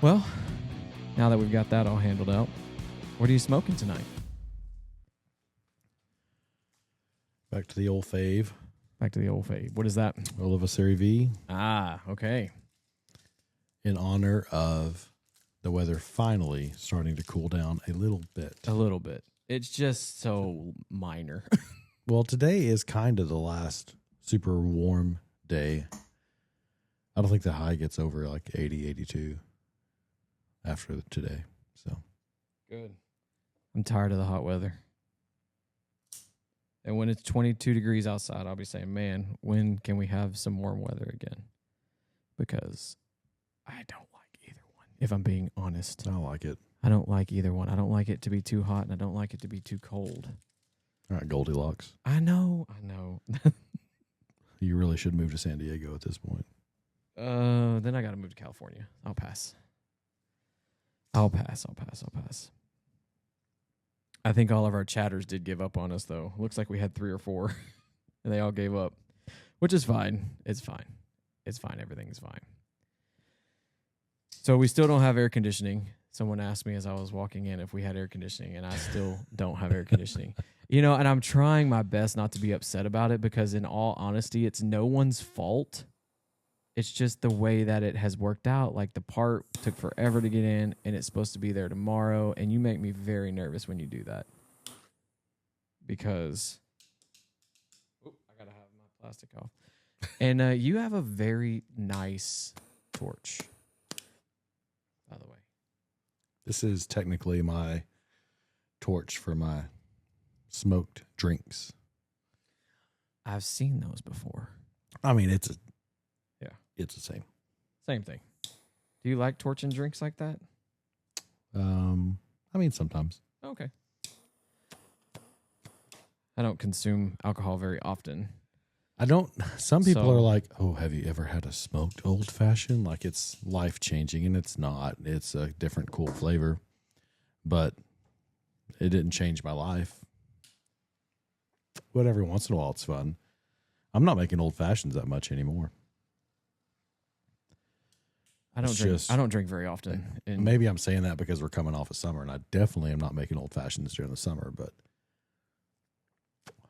Well, now that we've got that all handled out, what are you smoking tonight? Back to the old fave. Back to the old fave. What is that? Oliva Serie V. Ah, okay. In honor of the weather finally starting to cool down a little bit. A little bit. It's just so minor. Well, today is kind of the last super warm day. I don't think the high gets over like 80, 82 after today. So good. I'm tired of the hot weather. And when it's 22 degrees outside, I'll be saying, man, when can we have some warm weather again? Because I don't like either one, if I'm being honest. I don't like it. I don't like either one. I don't like it to be too hot, and I don't like it to be too cold. All right, Goldilocks. I know. You really should move to San Diego at this point. Then I got to move to California. I'll pass. I think all of our chatters did give up on us, though. Looks like we had 3 or 4, and they all gave up, which is fine. It's fine. Everything's fine. So we still don't have air conditioning. Someone asked me as I was walking in if we had air conditioning, and I still don't have air conditioning. You know, and I'm trying my best not to be upset about it because, in all honesty, it's no one's fault. It's just the way that it has worked out. Like, the part took forever to get in, and it's supposed to be there tomorrow. And you make me very nervous when you do that. Because, I got to have my plastic off. And you have a very nice torch, by the way. This is technically my torch for my smoked drinks. I've seen those before. I mean, it's the same. Same thing. Do you like torching drinks like that? I mean, sometimes. Okay. I don't consume alcohol very often. I don't. Some people are like, oh, have you ever had a smoked old fashioned? Like, it's life changing, and it's not. It's a different, cool flavor, but it didn't change my life. But every once in a while, it's fun. I'm not making old fashions that much anymore. I don't drink very often. And maybe I'm saying that because we're coming off of summer, and I definitely am not making old fashions during the summer. But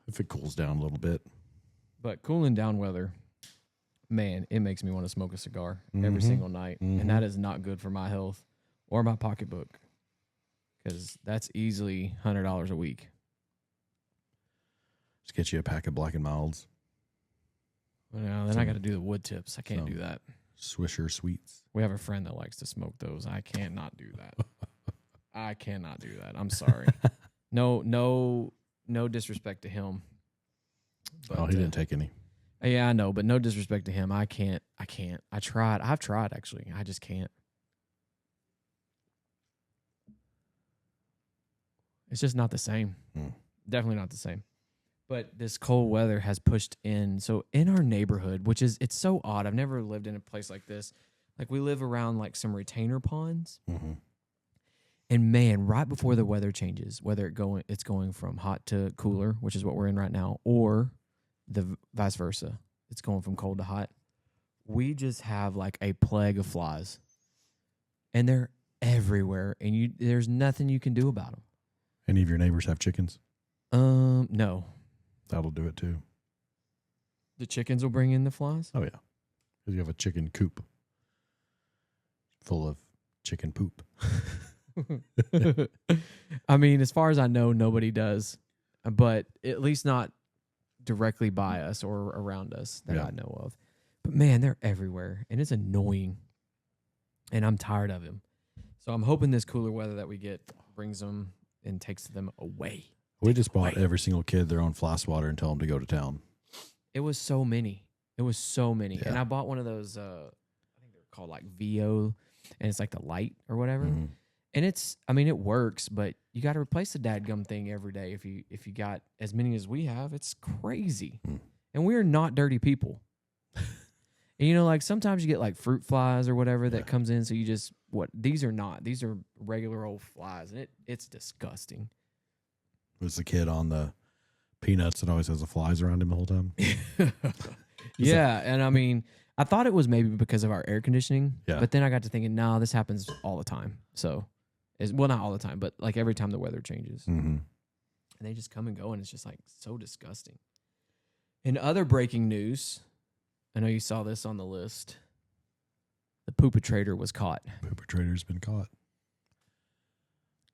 if it cools down a little bit, but cooling down weather, man, it makes me want to smoke a cigar every single night, and that is not good for my health or my pocketbook because that's easily $100 a week. Just get you a pack of Black and Milds. Well, then I got to do the wood tips. I can't do that. Swisher Sweets. We have a friend that likes to smoke those. I cannot do that. I'm sorry. No disrespect to him. But, he didn't take any. Yeah, I know, but no disrespect to him. I can't. I tried. I've tried, actually. I just can't. It's just not the same. Definitely not the same. But this cold weather has pushed in. So in our neighborhood, it's so odd. I've never lived in a place like this. Like, we live around like some retainer ponds. Mm-hmm. And man, right before the weather changes, whether it's going from hot to cooler, which is what we're in right now, or the vice versa, it's going from cold to hot. We just have like a plague of flies, and they're everywhere, and there's nothing you can do about them. Any of your neighbors have chickens? No. That'll do it too. The chickens will bring in the flies? Oh, yeah. Because you have a chicken coop full of chicken poop. I mean, as far as I know, nobody does, but at least not directly by us or around us that I know of. But man, they're everywhere, and it's annoying, and I'm tired of them. So I'm hoping this cooler weather that we get brings them and takes them away. We just bought every single kid their own fly swatter and tell them to go to town. It was so many. Yeah. And I bought one of those, I think they're called like VO, and it's like the light or whatever. Mm-hmm. And it works, but you got to replace the dadgum thing every day. If you got as many as we have, it's crazy. And we are not dirty people. And like sometimes you get like fruit flies or whatever that comes in. So you just, these are not. These are regular old flies, and it's disgusting. Was the kid on the peanuts that always has the flies around him the whole time? Yeah, and I mean, I thought it was maybe because of our air conditioning. Yeah. But then I got to thinking, no, this happens all the time. So, well, not all the time, but like every time the weather changes. Mm-hmm. And they just come and go, and it's just like so disgusting. In other breaking news, I know you saw this on the list. The poopatrator was caught. Poopatrator's been caught.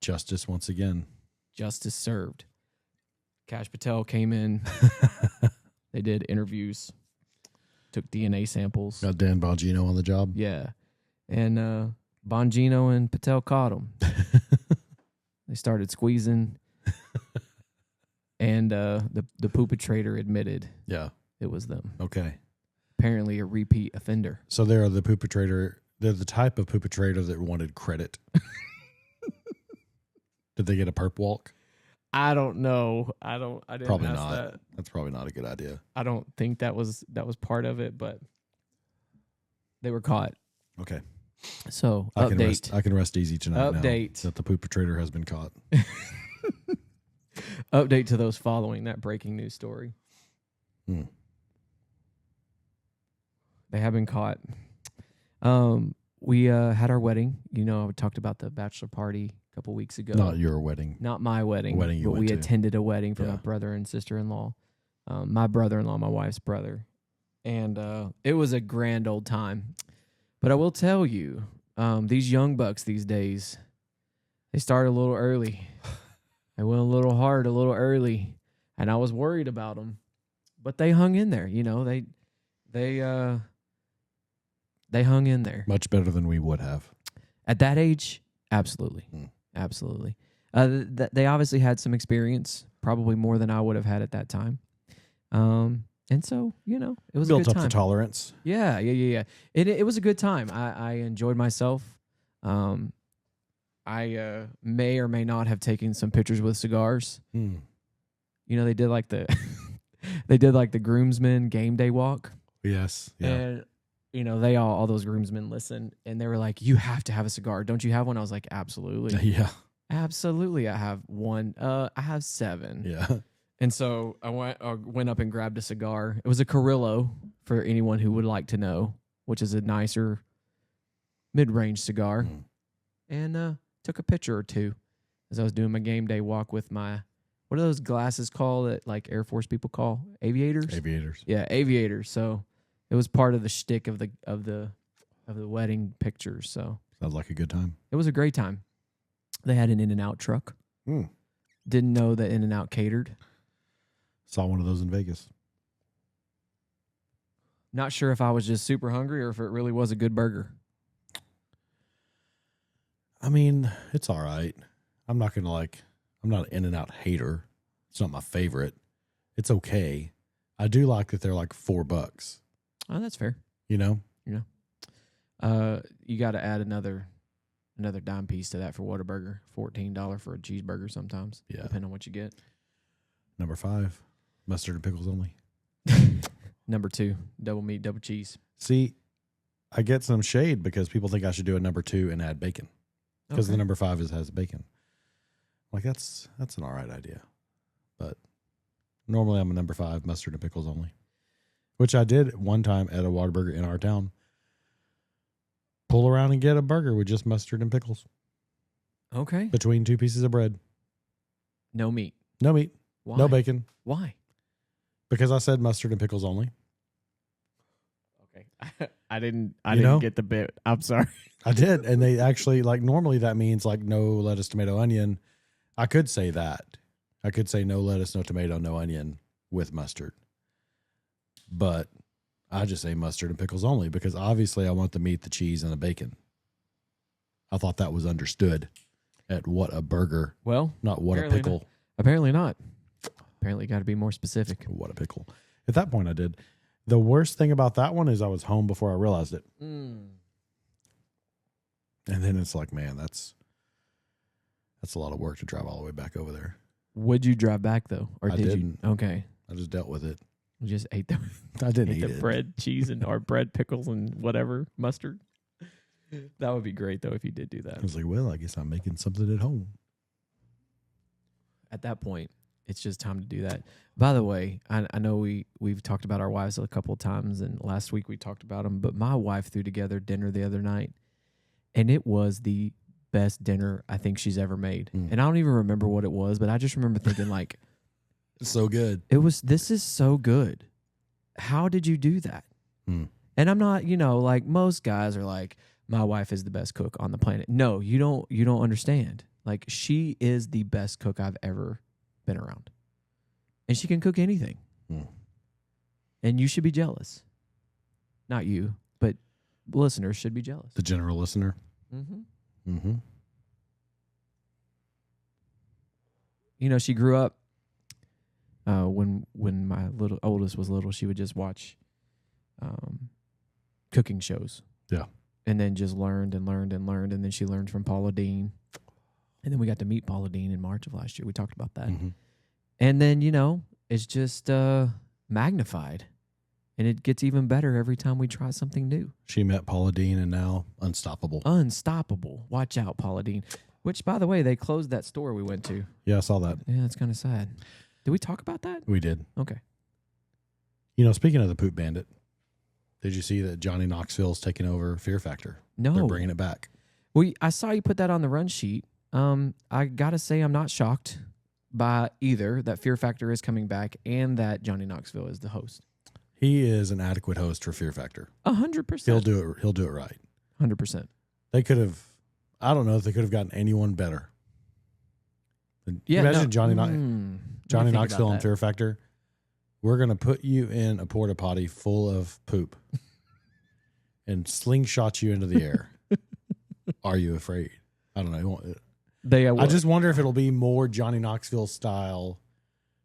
Justice once again. Justice served. Kash Patel came in. They did interviews. Took DNA samples. Got Dan Bongino on the job. Yeah. And Bongino and Patel caught him. They started squeezing. And the poopatrator admitted it was them. Okay. Apparently a repeat offender. So they're the poopatrator. They're the type of poopatrator that wanted credit. Did they get a perp walk? I don't know. I didn't probably ask not. that. That's probably not a good idea. I don't think that was part of it, but they were caught. Okay. So I update. can rest easy tonight. Update Now that the poopatrator has been caught. Update to those following that breaking news story. They have been caught. We had our wedding. You know, I talked about the bachelor party a couple weeks ago. Not your wedding. Not my wedding. Wedding you but went we to. attended a wedding for my brother and sister-in-law. My brother-in-law, my wife's brother. And it was a grand old time. But I will tell you, these young bucks these days, they start a little early. They went a little hard, a little early. And I was worried about them. But they hung in there. You know, they hung in there. Much better than we would have. At that age, absolutely. Absolutely. They obviously had some experience, probably more than I would have had at that time. And so, you know, it was built a good up time. the tolerance. Yeah. It was a good time. I enjoyed myself. I may or may not have taken some pictures with cigars. You know, they did like the groomsmen game day walk. Yes. Yeah. And you know, they all those groomsmen listened, and they were like, "You have to have a cigar. Don't you have one?" I was like, "Absolutely, Yeah. absolutely. I have one. I have 7." Yeah. And so I went up and grabbed a cigar. It was a Carrillo for anyone who would like to know, which is a nicer mid-range cigar, and took a picture or two as I was doing my game day walk with my, what are those glasses called that like Air Force people call aviators? Aviators. Yeah, aviators. So it was part of the shtick of the wedding pictures. So Sounds like a good time. it was a great time. They had an In-N-Out truck. Didn't know that In-N-Out catered. Saw one of those in Vegas. Not sure if I was just super hungry or if it really was a good burger. I mean, it's all right. I'm not an In-N-Out hater. It's not my favorite. It's okay. I do like that they're like $4. Oh, that's fair. You know? You got to add another dime piece to that for Whataburger. $14 for a cheeseburger sometimes. Yeah. Depending on what you get. Number 5, mustard and pickles only. Number 2, double meat, double cheese. See, I get some shade because people think I should do a number 2 and add bacon. Because the number 5 has bacon. Like, that's an all right idea. But normally I'm a number 5, mustard and pickles only. Which I did one time at a Whataburger in our town. Pull around and get a burger with just mustard and pickles. Okay. Between 2 pieces of bread. No meat. No meat. Why? No bacon. Why? Because I said mustard and pickles only. Okay. I didn't know? get the bit. I'm sorry. I did. And they actually, like, normally that means like no lettuce, tomato, onion. I could say that. I could say no lettuce, no tomato, no onion with mustard. But I just say mustard and pickles only because obviously I want the meat, the cheese, and the bacon. I thought that was understood at what a burger. Well, not what a pickle. Apparently not. Apparently got to be more specific. What a pickle. At that point I did. The worst thing about that one is I was home before I realized it. And then it's like, man, that's a lot of work to drive all the way back over there. Would you drive back though, or I did didn't. you? Okay, I just dealt with it. you just ate the. I didn't ate eat the it. bread, cheese, and or bread, pickles, and whatever mustard. That would be great though if you did do that. I was like, well, I guess I'm making something at home. At that point, it's just time to do that. By the way, I know we've talked about our wives a couple of times, and last week we talked about them, but my wife threw together dinner the other night, and it was the best dinner I think she's ever made. And I don't even remember what it was, but I just remember thinking like, it's so good. This is so good. How did you do that? And I'm not, like most guys are like, my wife is the best cook on the planet. No, you don't understand. Like, she is the best cook I've ever been around. And she can cook anything. And you should be jealous. Not you, but listeners should be jealous. The general listener. She grew up when my oldest was little, she would just watch cooking shows. Yeah. And then just learned. And then she learned from Paula Deen. And then we got to meet Paula Deen in March of last year. We talked about that. And then, it's just magnified. And it gets even better every time we try something new. She met Paula Deen and now unstoppable. Unstoppable. Watch out, Paula Deen. Which, by the way, they closed that store we went to. Yeah, I saw that. Yeah, it's kind of sad. Did we talk about that? We did. Okay. Speaking of the Poop Bandit, did you see that Johnny Knoxville's taking over Fear Factor? No. They're bringing it back. Well, I saw you put that on the run sheet. I got to say I'm not shocked by either that Fear Factor is coming back and that Johnny Knoxville is the host. He is an adequate host for Fear Factor. 100%. He'll do it right. 100%. They could have, I don't know if they could have gotten anyone better. Yeah, imagine Johnny Knoxville on that. Fear Factor. We're going to put you in a porta potty full of poop and slingshot you into the air. Are you afraid? I don't know. I just wonder if it'll be more Johnny Knoxville style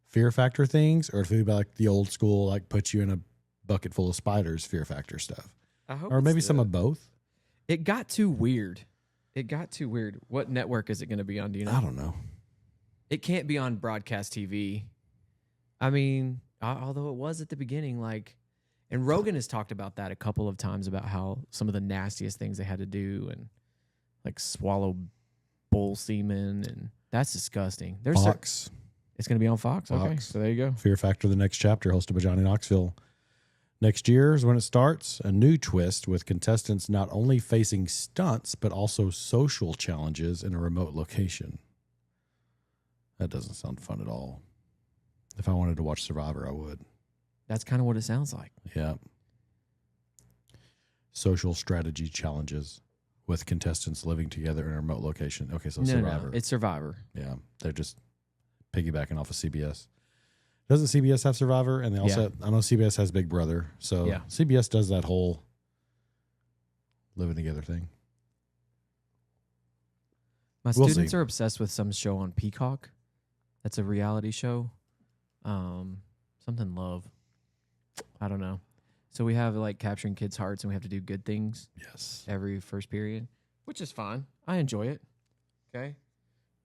Fear Factor things, or if it'll be like the old school, like put you in a bucket full of spiders Fear Factor stuff. I hope or maybe some of both. It got too weird. What network is it going to be on? Do you know? I don't know. It can't be on broadcast TV. I mean, although it was at the beginning, and Rogan has talked about that a couple of times about how some of the nastiest things they had to do and swallow bull semen, and that's disgusting. Fox. It's going to be on Fox. Okay, so there you go. Fear Factor, the next chapter, hosted by Johnny Knoxville. Next year is when it starts. A new twist with contestants not only facing stunts, but also social challenges in a remote location. That doesn't sound fun at all. If I wanted to watch Survivor, I would. That's kind of what it sounds like. Yeah. Social strategy challenges with contestants living together in a remote location. Okay, so Survivor. No, it's Survivor. Yeah, they're just piggybacking off of CBS. Doesn't CBS have Survivor? And they also, I know CBS has Big Brother. So CBS does that whole living together thing. My students are obsessed with some show on Peacock. That's a reality show. Something Love. I don't know. So we have capturing kids' hearts, and we have to do good things. Yes. Every first period, which is fine. I enjoy it. Okay.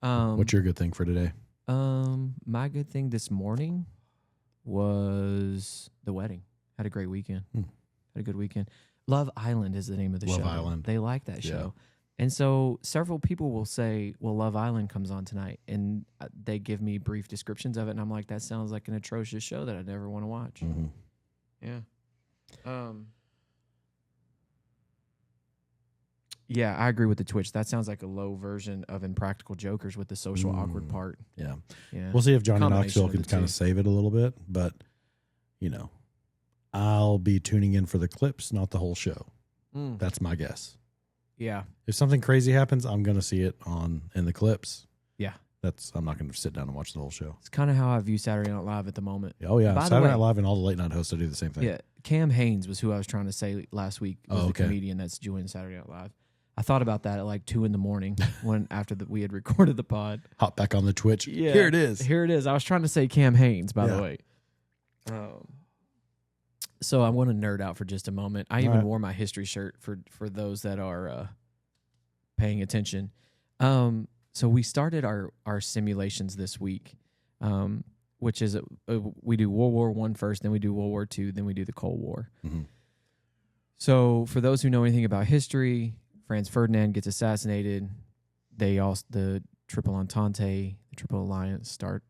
What's your good thing for today? My good thing this morning was the wedding. Had a great weekend. Had a good weekend. Love Island is the name of the show. Love Island. They like that show. And so several people will say, well, Love Island comes on tonight. And they give me brief descriptions of it. And I'm like, that sounds like an atrocious show that I never want to watch. Mm-hmm. Yeah. Yeah, I agree with the Twitch. That sounds like a low version of Impractical Jokers with the social awkward part. Yeah. Yeah. We'll see if Johnny Knoxville can kind of save it a little bit. But, I'll be tuning in for the clips, not the whole show. That's my guess. Yeah. If something crazy happens, I'm going to see it in the clips. Yeah. I'm not going to sit down and watch the whole show. It's kind of how I view Saturday Night Live at the moment. Oh, yeah. Saturday Night Live and all the late night hosts, I do the same thing. Yeah. Cam Haynes was who I was trying to say last week. Was the comedian that's doing Saturday Night Live. I thought about that at 2 a.m. when after we had recorded the pod. Hop back on the Twitch. Yeah. Here it is. Here it is. I was trying to say Cam Haynes, by the way. So I want to nerd out for just a moment. I even wore my history shirt for those that are paying attention. So we started our simulations this week, which is we do World War I first, then we do World War II, then we do the Cold War. Mm-hmm. So for those who know anything about history, Franz Ferdinand gets assassinated. The Triple Entente, the Triple Alliance start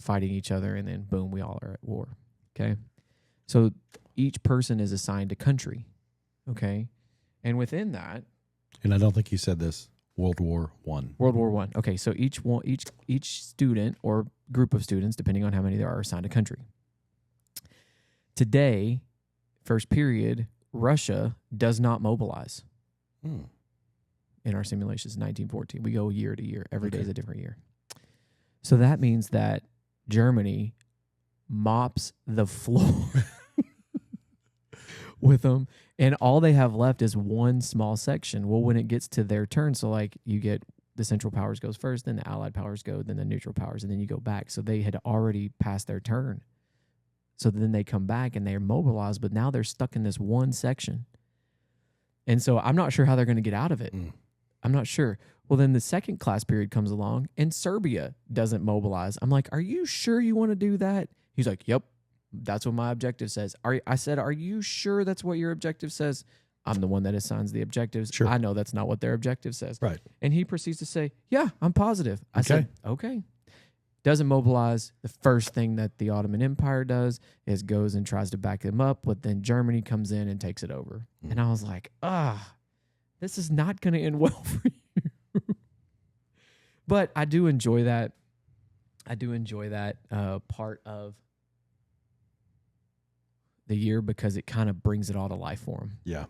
fighting each other, and then boom, we all are at war. Okay. So each person is assigned a country. Okay. And within that, and I don't think you said this, World War I. World War I. Okay. So each student or group of students, depending on how many there are, assigned a country. Today, first period, Russia does not mobilize. In our simulations, 1914. We go year to year. Every day is a different year. So that means that Germany mops the floor with them, and all they have left is one small section. Well, when it gets to their turn, so like you get the Central Powers goes first, then the Allied Powers go, then the Neutral Powers, and then you go back. So they had already passed their turn. So then they come back and they're mobilized, but now they're stuck in this one section. And so I'm not sure how they're going to get out of it. I'm not sure. Well, then the second class period comes along and Serbia doesn't mobilize. I'm like, are you sure you want to do that? He's like, yep, that's what my objective says. I said, are you sure that's what your objective says? I'm the one that assigns the objectives. Sure. I know that's not what their objective says. Right. And he proceeds to say, yeah, I'm positive. I said, okay. Doesn't mobilize. The first thing that the Ottoman Empire does is goes and tries to back them up, but then Germany comes in and takes it over. And I was like, this is not going to end well for you. But I do enjoy that. I do enjoy that part of the year because it kind of brings it all to life for them. Yeah.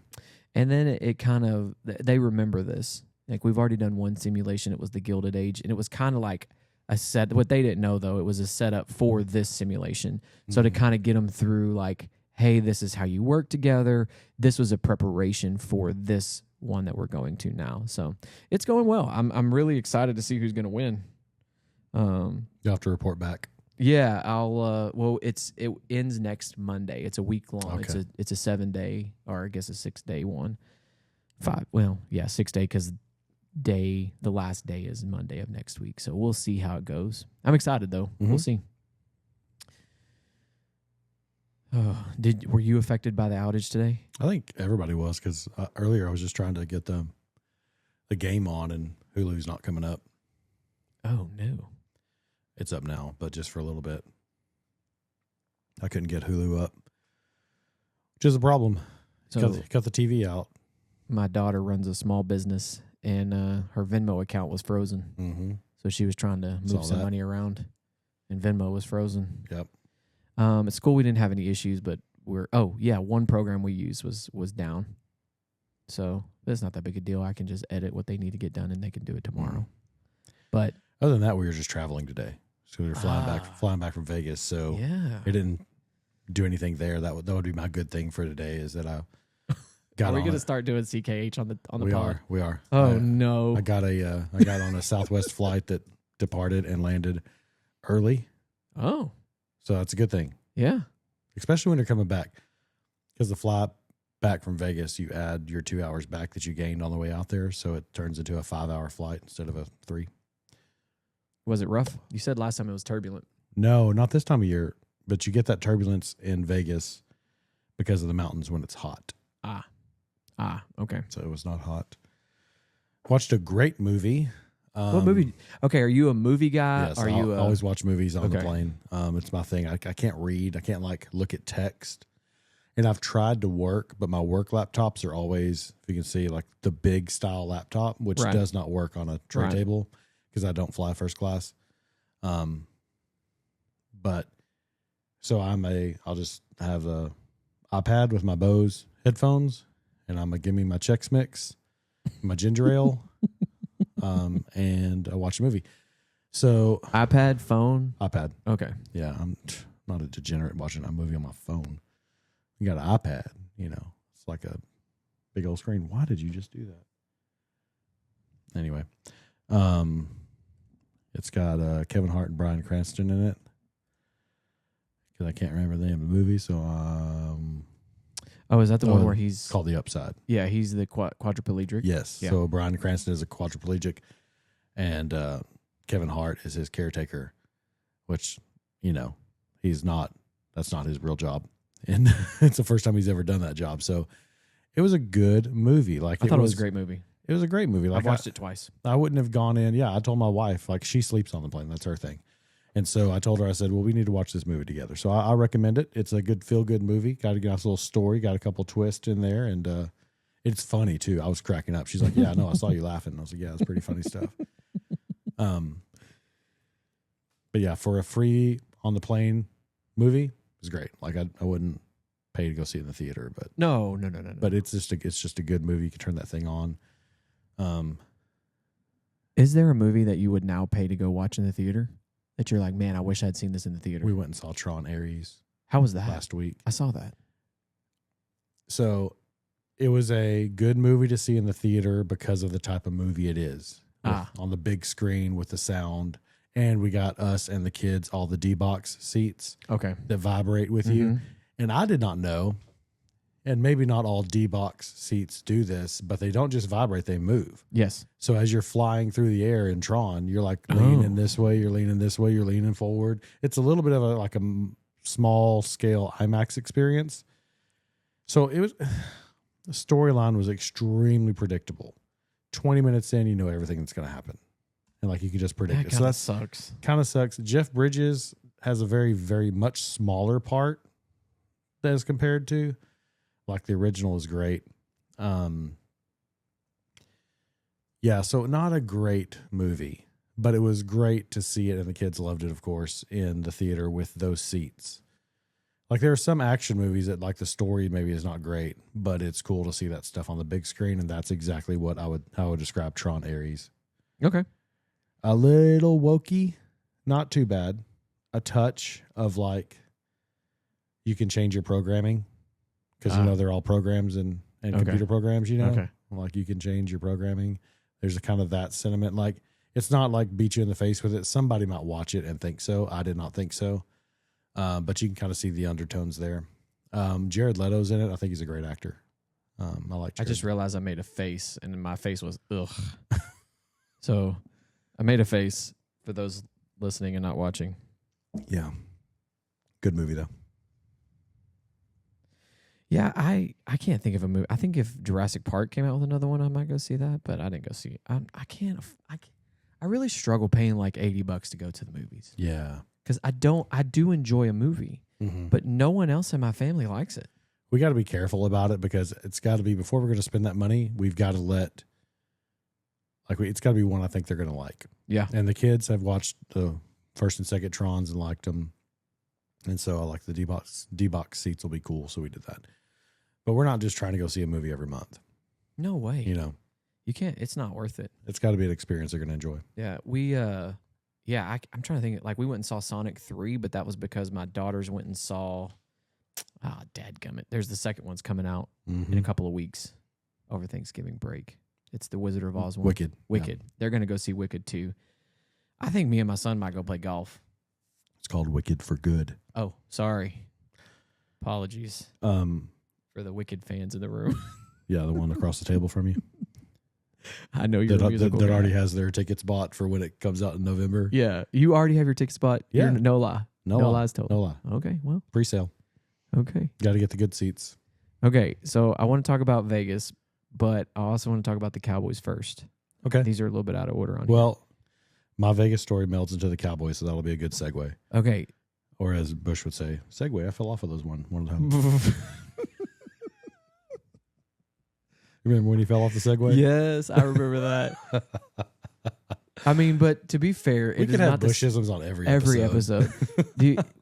And then it kind of, they remember this. Like we've already done one simulation. It was the Gilded Age. And it was kind of like a set. What they didn't know, though, it was a setup for this simulation. So to kind of get them through like, hey, this is how you work together. This was a preparation for this one that we're going to now. So it's going well. I'm really excited to see who's going to win. You'll have to report back. Yeah, I'll. Well, it ends next Monday. It's a week long. Okay. It's a 7-day, or I guess a 6-day one. 5. Well, yeah, 6-day because the last day is Monday of next week. So we'll see how it goes. I'm excited though. We'll see. Oh, were you affected by the outage today? I think everybody was because earlier I was just trying to get the game on and Hulu's not coming up. Oh no. It's up now, but just for a little bit. I couldn't get Hulu up, which is a problem. So got the TV out. My daughter runs a small business, and her Venmo account was frozen. So she was trying to move some money around, and Venmo was frozen. Yep. At school, we didn't have any issues, but one program we used was down. So it's not that big a deal. I can just edit what they need to get done, and they can do it tomorrow. But other than that, we were just traveling today. So we were flying back from Vegas. So it didn't do anything there. That would be my good thing for today is that I got. Are we going to start doing CKH on the we pod? We are. Oh no! I got on a Southwest flight that departed and landed early. Oh, so that's a good thing. Yeah, especially when you're coming back, because the flight back from Vegas, you add your 2 hours back that you gained on the way out there, so it turns into a 5-hour flight instead of a 3. Was it rough? You said last time it was turbulent. No, not this time of year, but you get that turbulence in Vegas because of the mountains when it's hot. Okay. So it was not hot. Watched a great movie. What movie? Okay, are you a movie guy? Yes, I always watch movies on the plane. It's my thing. I can't read. I can't look at text. And I've tried to work, but my work laptops are always, if you can see, like the big style laptop, which does not work on a tray table because I don't fly first class. But so I'll just have a iPad with my Bose headphones, and I'm gonna give me my Chex Mix, my ginger ale, and I watch a movie. So iPad, phone, iPad. Okay, yeah, I'm not a degenerate watching a movie on my phone. You got an iPad, it's like a big old screen. Why did you just do that? Anyway, it's got Kevin Hart and Bryan Cranston in it. Because I can't remember the name of the movie, so is that the one where he's called The Upside? Yeah, he's the quadriplegic. Yes. Yeah. So Bryan Cranston is a quadriplegic, and Kevin Hart is his caretaker, which he's not. That's not his real job, and it's the first time he's ever done that job. So it was a good movie. I thought it was a great movie. It was a great movie. I've watched it twice. I wouldn't have gone in. Yeah, I told my wife, she sleeps on the plane. That's her thing. And so I told her, I said, well, we need to watch this movie together. So I recommend it. It's a good feel-good movie. Got a nice little story. Got a couple twists in there. And it's funny, too. I was cracking up. She's like, yeah, no, I saw you laughing. And I was like, yeah, it's pretty funny stuff. But yeah, for a free on the plane movie, it was great. Like I wouldn't pay to go see it in the theater, but no. But it's just a good movie. You can turn that thing on. Is there a movie that you would now pay to go watch in the theater that you're like, man, I wish I'd seen this in the theater? We went and saw Tron Ares. How was that? Last week. I saw that. So it was a good movie to see in the theater because of the type of movie it is. On the big screen with the sound. And we got us and the kids all the D-Box seats that vibrate with you. And I did not know, and maybe not all D-Box seats do this, but they don't just vibrate, they move. Yes. So as you're flying through the air in Tron, you're like leaning this way, you're leaning this way, you're leaning forward. It's a little bit of a small scale IMAX experience. So it was, the storyline was extremely predictable. 20 minutes in, you know everything that's going to happen. And like you can just predict it. So that sucks. Kind of sucks. Jeff Bridges has a very, very much smaller part as compared to like the original is great. Yeah, so not a great movie, but it was great to see it, and the kids loved it, of course, in the theater with those seats. Like there are some action movies that like the story maybe is not great, but it's cool to see that stuff on the big screen, and that's exactly what how I would describe Tron Ares. Okay. A little wokey, not too bad. A touch of like, you can change your programming because they're all programs and computer programs. Like you can change your programming. There's a kind of that sentiment. Like it's not like beat you in the face with it. Somebody might watch it and think so. I did not think so, but you can kind of see the undertones there. Jared Leto's in it. I think he's a great actor. I like. Jared. I just realized I made a face, and my face was ugh. So. I made a face for those listening and not watching. Yeah. Good movie, though. Yeah, I can't think of a movie. I think if Jurassic Park came out with another one, I might go see that, but I didn't go see it. I really struggle paying like $80 to go to the movies. Yeah. Because I do enjoy a movie, but no one else in my family likes it. We got to be careful about it because it's got to be, before we're going to spend that money, we've got to it's got to be one I think they're going to like. Yeah. And the kids have watched the first and second Trons and liked them. And so I like the D-Box seats will be cool. So we did that. But we're not just trying to go see a movie every month. No way. You can't. It's not worth it. It's got to be an experience they're going to enjoy. Yeah. I'm trying to think. Like we went and saw Sonic 3, but that was because my daughters went and saw, dadgummit. There's the second one's coming out in a couple of weeks over Thanksgiving break. It's the Wizard of Oz one. Wicked. Yeah. They're going to go see Wicked too. I think me and my son might go play golf. It's called Wicked for Good. Oh, sorry. Apologies for the Wicked fans in the room. Yeah, the one across the table from you. I know you're a musical that guy. already has their tickets bought for when it comes out in November. Yeah, you already have your tickets bought. Yeah, no lie. No lies told. No lie. Okay, well, pre-sale. Okay, got to get the good seats. Okay, so I want to talk about Vegas, but I also want to talk about the Cowboys first. Okay. These are a little bit out of order on here. Well, my Vegas story melds into the Cowboys, so that'll be a good segue. Okay. Or as Bush would say, segue. I fell off of those one time. Remember when he fell off the Segway? Yes, I remember that. I mean, but to be fair, we could have Bushisms on every episode.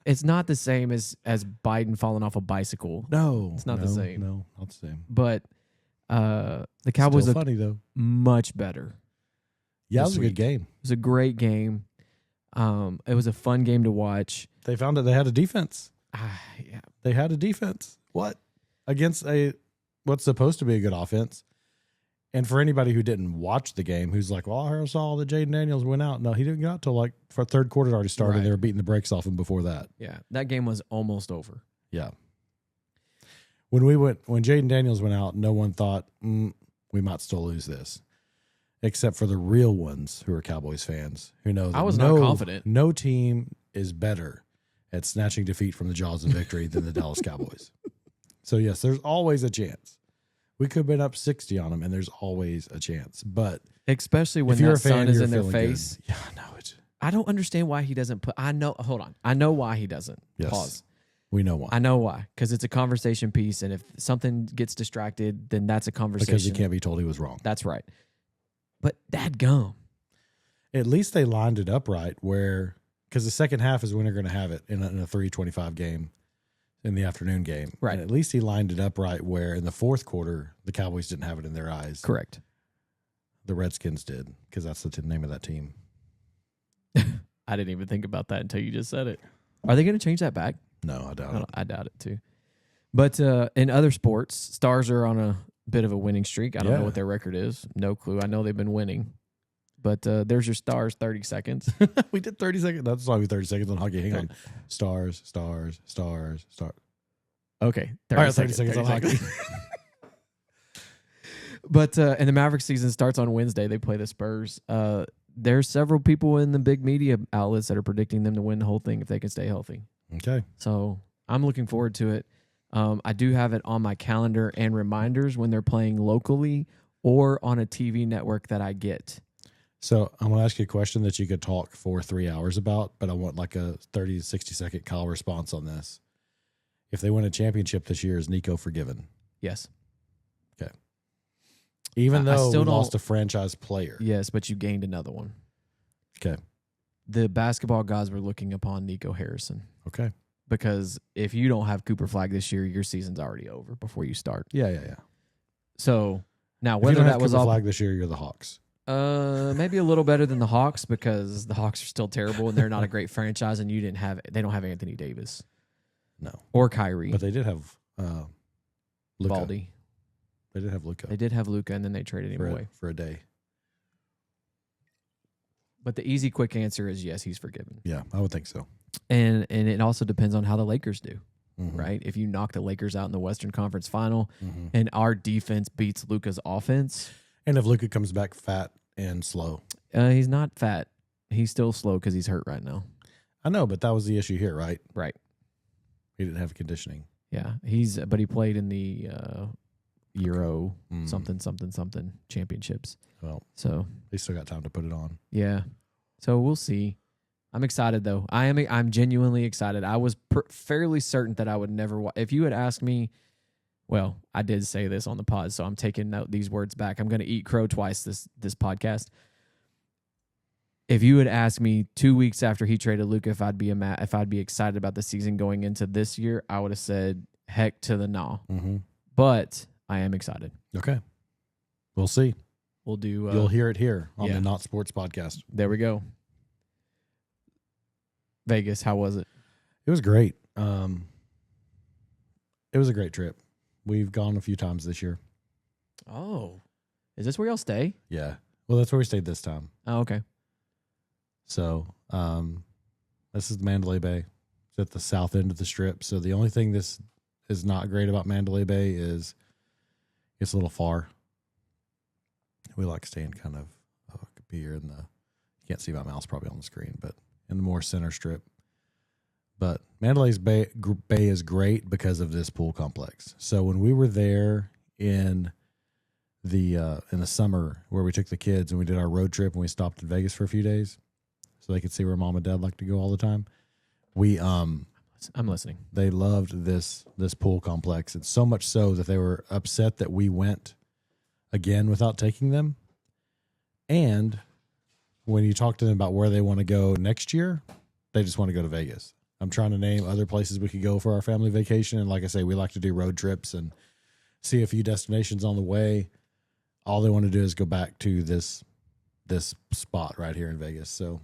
It's not the same as Biden falling off a bicycle. No, it's not the same. No, not the same. But the Cowboys look funny though, much better. Yeah, it was a good game. It was a great game. It was a fun game to watch. They found that they had a defense. Yeah, they had a defense. What against what's supposed to be a good offense? And for anybody who didn't watch the game, who's like, well, I saw that Jaden Daniels went out. No, he didn't get out till like for third quarter already started. Right. They were beating the brakes off him before that. Yeah, that game was almost over. Yeah. When Jaden Daniels went out, no one thought we might still lose this, except for the real ones who are Cowboys fans who know that I was not confident. No team is better at snatching defeat from the jaws of victory than the Dallas Cowboys. So yes, there's always a chance. We could have been up 60 on them, and there's always a chance. But especially when that sun is in their face. Good. Yeah, no, I don't understand why he doesn't put. Hold on. I know why he doesn't. Yes. Pause. We know why. I know why. Because it's a conversation piece, and if something gets distracted, then that's a conversation. Because he can't be told he was wrong. That's right. But dadgum. At least they lined it up right where, because the second half is when they're going to have it in a 3:25 game, in the afternoon game. Right. And at least he lined it up right where in the fourth quarter, the Cowboys didn't have it in their eyes. Correct. The Redskins did, because that's the name of that team. I didn't even think about that until you just said it. Are they going to change that back? No, I doubt it. I doubt it too. But in other sports, Stars are on a bit of a winning streak. I don't know what their record is. No clue. I know they've been winning. But there's your Stars 30 seconds. We did 30 seconds. That's why we 30 seconds on hockey. Hang on. Stars. Okay. 30 seconds on hockey. But and the Mavericks season starts on Wednesday. They play the Spurs. There's several people in the big media outlets that are predicting them to win the whole thing if they can stay healthy. Okay. So I'm looking forward to it. I do have it on my calendar and reminders when they're playing locally or on a TV network that I get. So I'm going to ask you a question that you could talk for 3 hours about, but I want like a 30 to 60 second Kyle response on this. If they win a championship this year, is Nico forgiven? Yes. Okay. Even though still we lost a franchise player. Yes, but you gained another one. Okay. The basketball gods were looking upon Nico Harrison. Okay. Because if you don't have Cooper Flag this year, your season's already over before you start. Yeah. So now If whether you don't that have was Cooper all Flag this year, you're the Hawks. maybe a little better than the Hawks because the Hawks are still terrible and they're not a great franchise, and they don't have Anthony Davis. No. Or Kyrie. But they did have Luka. Baldy. They did have Luka. They did have Luka, and then they traded him away for a day. But the easy, quick answer is yes, he's forgiven. Yeah, I would think so. And it also depends on how the Lakers do, mm-hmm. right? If you knock the Lakers out in the Western Conference Final, mm-hmm. and our defense beats Luka's offense, and if Luka comes back fat and slow, he's not fat. He's still slow because he's hurt right now. I know, but that was the issue here, right? Right. He didn't have conditioning. Yeah, but he played in the Euro something championships. Well, so they still got time to put it on. Yeah, so we'll see. I'm excited though. I'm genuinely excited. I was fairly certain that I would never. If you had asked me, well, I did say this on the pod, so I'm taking these words back. I'm going to eat crow twice this podcast. If you had asked me 2 weeks after he traded Luka if I'd be excited about the season going into this year, I would have said heck to the no. Mm-hmm. But I am excited. Okay, we'll see. We'll do. You'll hear it here on the Not Sports podcast. There we go. Vegas, how was it? It was great. It was a great trip. We've gone a few times this year. Oh, is this where y'all stay? Yeah. Well, that's where we stayed this time. Oh, okay. So, this is Mandalay Bay. It's at the south end of the strip. So the only thing this is not great about Mandalay Bay is it's a little far. We like staying kind of here in the, you can't see my mouse probably on the screen, but in the more center strip. But Mandalay's Bay is great because of this pool complex. So when we were there in the summer where we took the kids and we did our road trip and we stopped in Vegas for a few days so they could see where mom and dad like to go all the time. I'm listening. They loved this pool complex, and so much so that they were upset that we went again without taking them. And when you talk to them about where they want to go next year, they just want to go to Vegas. I'm trying to name other places we could go for our family vacation. And like I say, we like to do road trips and see a few destinations on the way. All they want to do is go back to this spot right here in Vegas. So,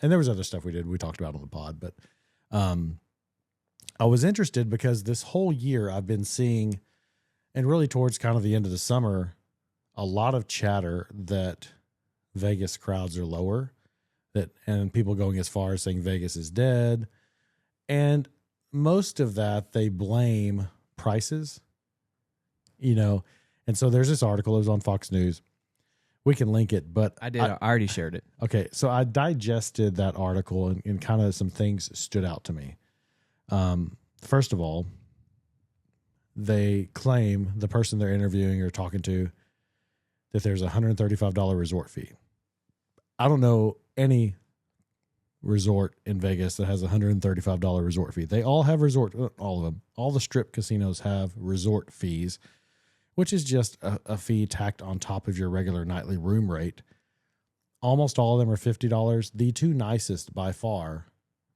and there was other stuff we talked about on the pod, but I was interested because this whole year I've been seeing, and really towards kind of the end of the summer, a lot of chatter that Vegas crowds are lower, and people going as far as saying Vegas is dead. And most of that they blame prices, and so there's this article, it was on Fox News. We can link it, but I did. I already shared it. Okay. So I digested that article and kind of some things stood out to me. First of all, they claim, the person they're interviewing or talking to, that there's a $135 resort fee. I don't know any resort in Vegas that has a $135 resort fee. They all have all of them. All the strip casinos have resort fees, which is just a fee tacked on top of your regular nightly room rate. Almost all of them are $50. The two nicest by far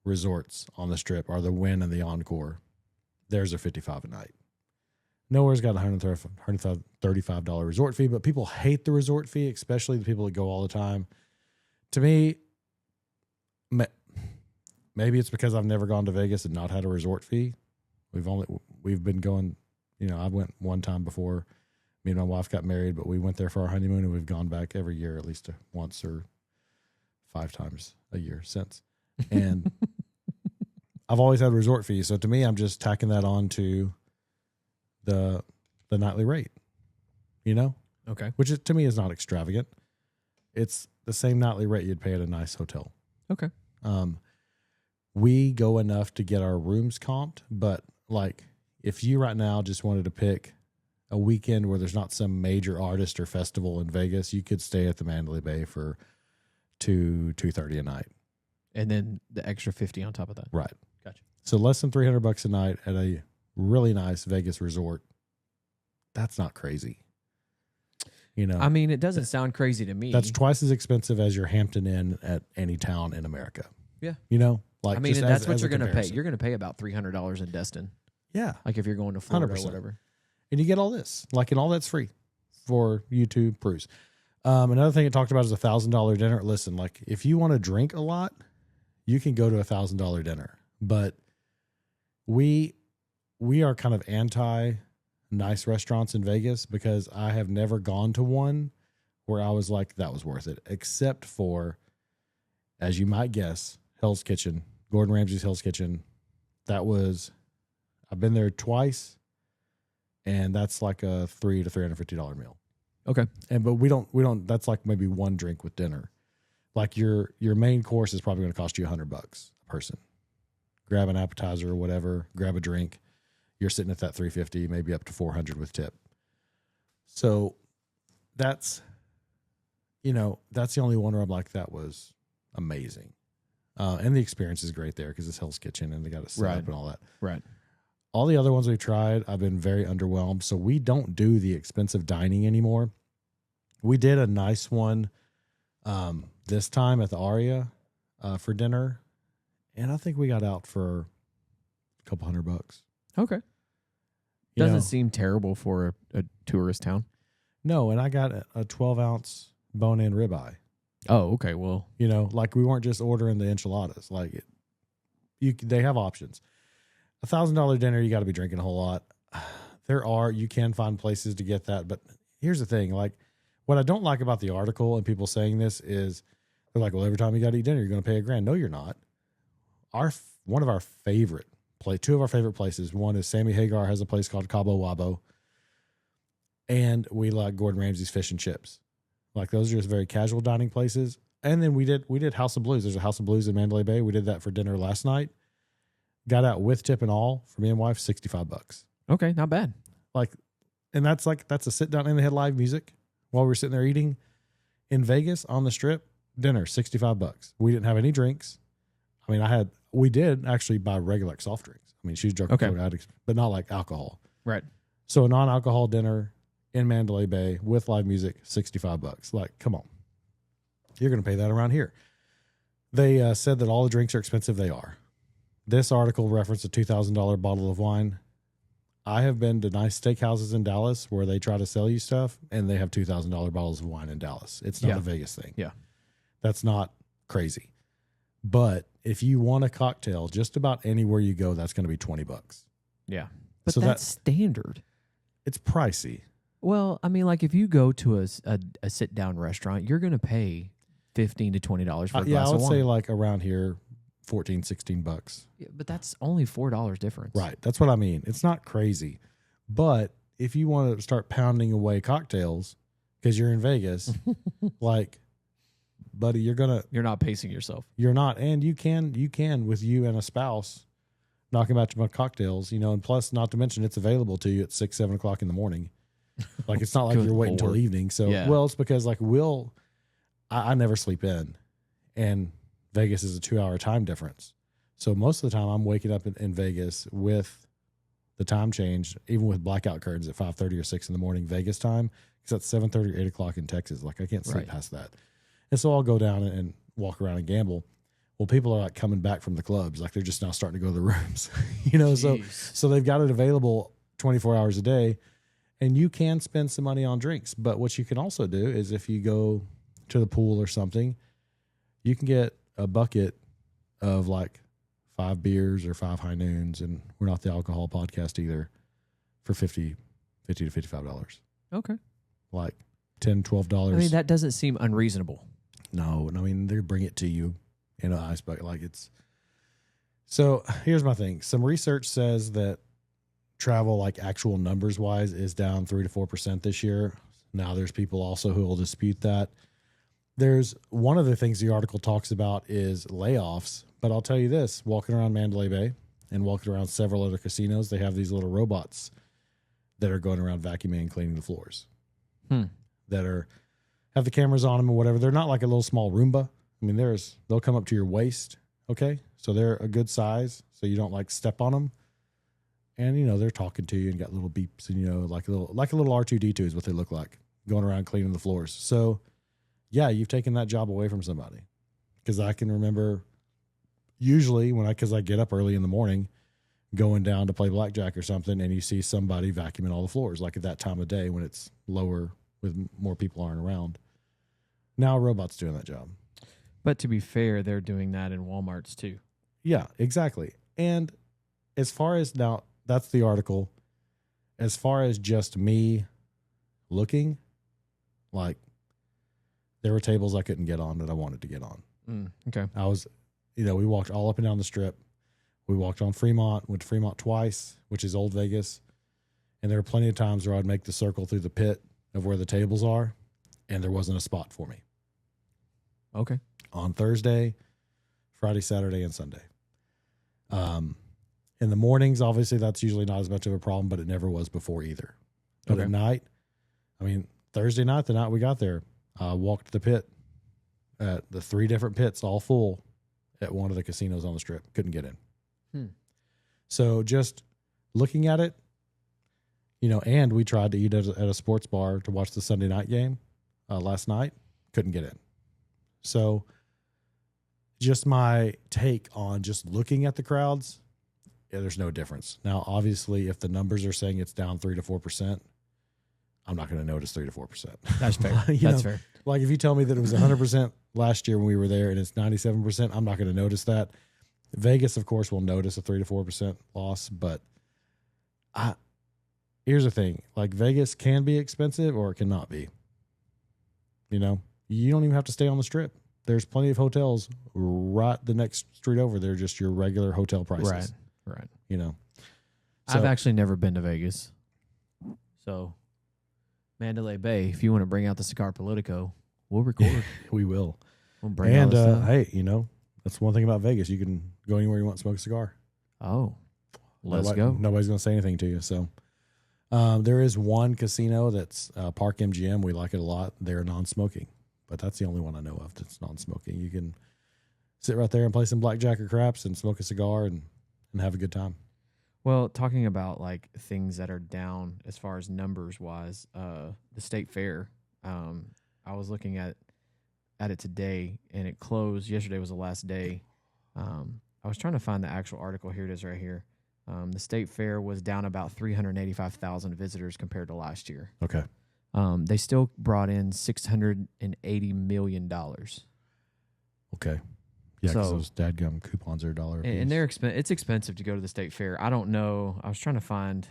resorts on the strip are the Wynn and the Encore. Theirs are $55 a night. Nowhere's got a $135 resort fee, but people hate the resort fee, especially the people that go all the time. To me, maybe it's because I've never gone to Vegas and not had a resort fee. We've been going, I went one time before me and my wife got married, but we went there for our honeymoon and we've gone back every year, at least once or 5 times a year since. And I've always had a resort fee. So to me, I'm just tacking that on to the nightly rate, Okay. Which to me is not extravagant. It's the same nightly rate you'd pay at a nice hotel. Okay. We go enough to get our rooms comped, but like if you right now just wanted to pick a weekend where there's not some major artist or festival in Vegas, you could stay at the Mandalay Bay for $230 a night. And then the extra 50 on top of that. Right. Gotcha. So less than $300 a night at a really nice Vegas resort. That's not crazy. I mean, it doesn't sound crazy to me. That's twice as expensive as your Hampton Inn at any town in America. Yeah. Like I mean, just that's as what you're going to pay. comparison. You're going to pay about $300 in Destin. Yeah. Like if you're going to Florida 100%. or whatever. And you get all this, and all that's free for you to peruse. Another thing it talked about is $1,000 dinner. Listen, like if you want to drink a lot, you can go to $1,000 dinner, but we are kind of anti nice restaurants in Vegas because I have never gone to one where I was like, that was worth it, except for, as you might guess, Hell's Kitchen, Gordon Ramsay's Hell's Kitchen. I've been there twice. And that's like a $300 to $350 meal. Okay. But we don't, that's like maybe one drink with dinner. Like your main course is probably going to cost you $100 a person. Grab an appetizer or whatever, grab a drink. You're sitting at that $350, maybe up to $400 with tip. So that's the only one where I'm like, that was amazing. And the experience is great there because it's Hell's Kitchen and they got it set up and all that. Right. All the other ones we've tried, I've been very underwhelmed. So we don't do the expensive dining anymore. We did a nice one this time at the Aria for dinner, and I think we got out for a couple $100. Okay. Doesn't seem terrible for a tourist town. No, and I got a 12-ounce bone-in ribeye. Oh, okay. Well, like we weren't just ordering the enchiladas. Like they have options. $1,000 dinner, you got to be drinking a whole lot. You can find places to get that. But here's the thing. Like what I don't like about the article and people saying this is they're like, well, every time you got to eat dinner, you're going to pay $1,000. No, you're not. Two of our favorite places. One is Sammy Hagar has a place called Cabo Wabo. And we like Gordon Ramsay's Fish and Chips. Like those are just very casual dining places. And then we did House of Blues. There's a House of Blues in Mandalay Bay. We did that for dinner last night. Got out with tip and all for me and wife, $65. Okay, not bad. And that's a sit down and they had live music while we were sitting there eating in Vegas on the strip. Dinner, $65. We didn't have any drinks. I mean, we did actually buy regular soft drinks. I mean, she's drunk addicts, but not like alcohol. Right. So a non-alcohol dinner in Mandalay Bay with live music, $65. Like, come on, you're going to pay that around here. They said that all the drinks are expensive. They are. This article referenced a $2,000 bottle of wine. I have been to nice steakhouses in Dallas where they try to sell you stuff, and they have $2,000 bottles of wine in Dallas. It's not a Vegas thing. Yeah. That's not crazy. But if you want a cocktail, just about anywhere you go, that's going to be $20. Yeah. But so that's standard. It's pricey. Well, I mean, like if you go to a sit-down restaurant, you're going to pay $15 to $20 for a glass of wine. Yeah, I would say like around here, $14, $16. Yeah, but that's only $4 difference. Right. That's what I mean. It's not crazy. But if you want to start pounding away cocktails because you're in Vegas, like, buddy, you're not pacing yourself. You're not. And you can with you and a spouse knocking about your cocktails, and plus not to mention it's available to you at 6, 7 o'clock in the morning. Like it's not like you're waiting until evening. So, well, it's because like I never sleep in, and Vegas is a 2-hour time difference. So most of the time I'm waking up in Vegas with the time change, even with blackout curtains at 5:30 or 6 in the morning Vegas time, because that's 7:30 or 8 o'clock in Texas. Like I can't sleep past that. And so I'll go down and walk around and gamble. Well, people are like coming back from the clubs. Like they're just now starting to go to the rooms, so they've got it available 24 hours a day, and you can spend some money on drinks. But what you can also do is if you go to the pool or something, you can get a bucket of like 5 beers or 5 high noons, and we're not the alcohol podcast either, for $50 to $55. Okay. Like $10, $12. I mean, that doesn't seem unreasonable. No, I mean, they bring it to you in an ice bucket. Like it's. So here's my thing. Some research says that travel, like actual numbers wise, is down 3 to 4% this year. Now there's people also who will dispute that. There's one of the things the article talks about is layoffs, but I'll tell you this, walking around Mandalay Bay and walking around several other casinos, they have these little robots that are going around vacuuming and cleaning the floors that have the cameras on them or whatever. They're not like a little small Roomba. I mean, they'll come up to your waist. Okay. So they're a good size so you don't like step on them. And, they're talking to you and got little beeps and, like a little R2D2 is what they look like, going around cleaning the floors. So yeah, you've taken that job away from somebody. Because I can remember usually because I get up early in the morning, going down to play blackjack or something, and you see somebody vacuuming all the floors, like at that time of day when it's lower with more people aren't around. Now a robot's doing that job. But to be fair, they're doing that in Walmarts too. Yeah, exactly. And as far as now, that's the article. As far as just me looking, like there were tables I couldn't get on that I wanted to get on. Okay. I was, we walked all up and down the strip. We walked on Fremont, went to Fremont twice, which is Old Vegas. And there were plenty of times where I'd make the circle through the pit of where the tables are, and there wasn't a spot for me. Okay. On Thursday, Friday, Saturday, and Sunday. In the mornings, obviously, that's usually not as much of a problem, but it never was before either. But at night, Thursday night, the night we got there, I walked the pit at the 3 different pits, all full, at one of the casinos on the strip. Couldn't get in. So just looking at it, and we tried to eat at a sports bar to watch the Sunday night game last night. Couldn't get in. So just my take on just looking at the crowds, there's no difference. Now, obviously, if the numbers are saying it's down 3 to 4%, I'm not going to notice 3 to 4%. That's fair. That's fair. Like if you tell me that it was 100% last year when we were there and it's 97%, I'm not going to notice that. Vegas, of course, will notice a 3 to 4% loss, but here's the thing. Like Vegas can be expensive or it cannot be. You don't even have to stay on the strip. There's plenty of hotels right the next street over. They're just your regular hotel prices. Right. So, I've actually never been to Vegas. So Mandalay Bay, if you want to bring out the Cigar Politico, we'll record. We will. We'll bring out hey, that's one thing about Vegas. You can go anywhere you want to smoke a cigar. Oh, let's go. Nobody's going to say anything to you. So there is one casino that's Park MGM. We like it a lot. They're non-smoking, but that's the only one I know of that's non-smoking. You can sit right there and play some blackjack or craps and smoke a cigar and have a good time. Well, talking about like things that are down as far as numbers wise, the state fair, I was looking at it today and it closed. Yesterday was the last day. I was trying to find the actual article. Here it is right here. The state fair was down about 385,000 visitors compared to last year. Okay. They still brought in $680 million. Okay. Yeah, because So- those dadgum coupons are $1 a piece. And they're it's expensive to go to the state fair. I don't know. I was trying to find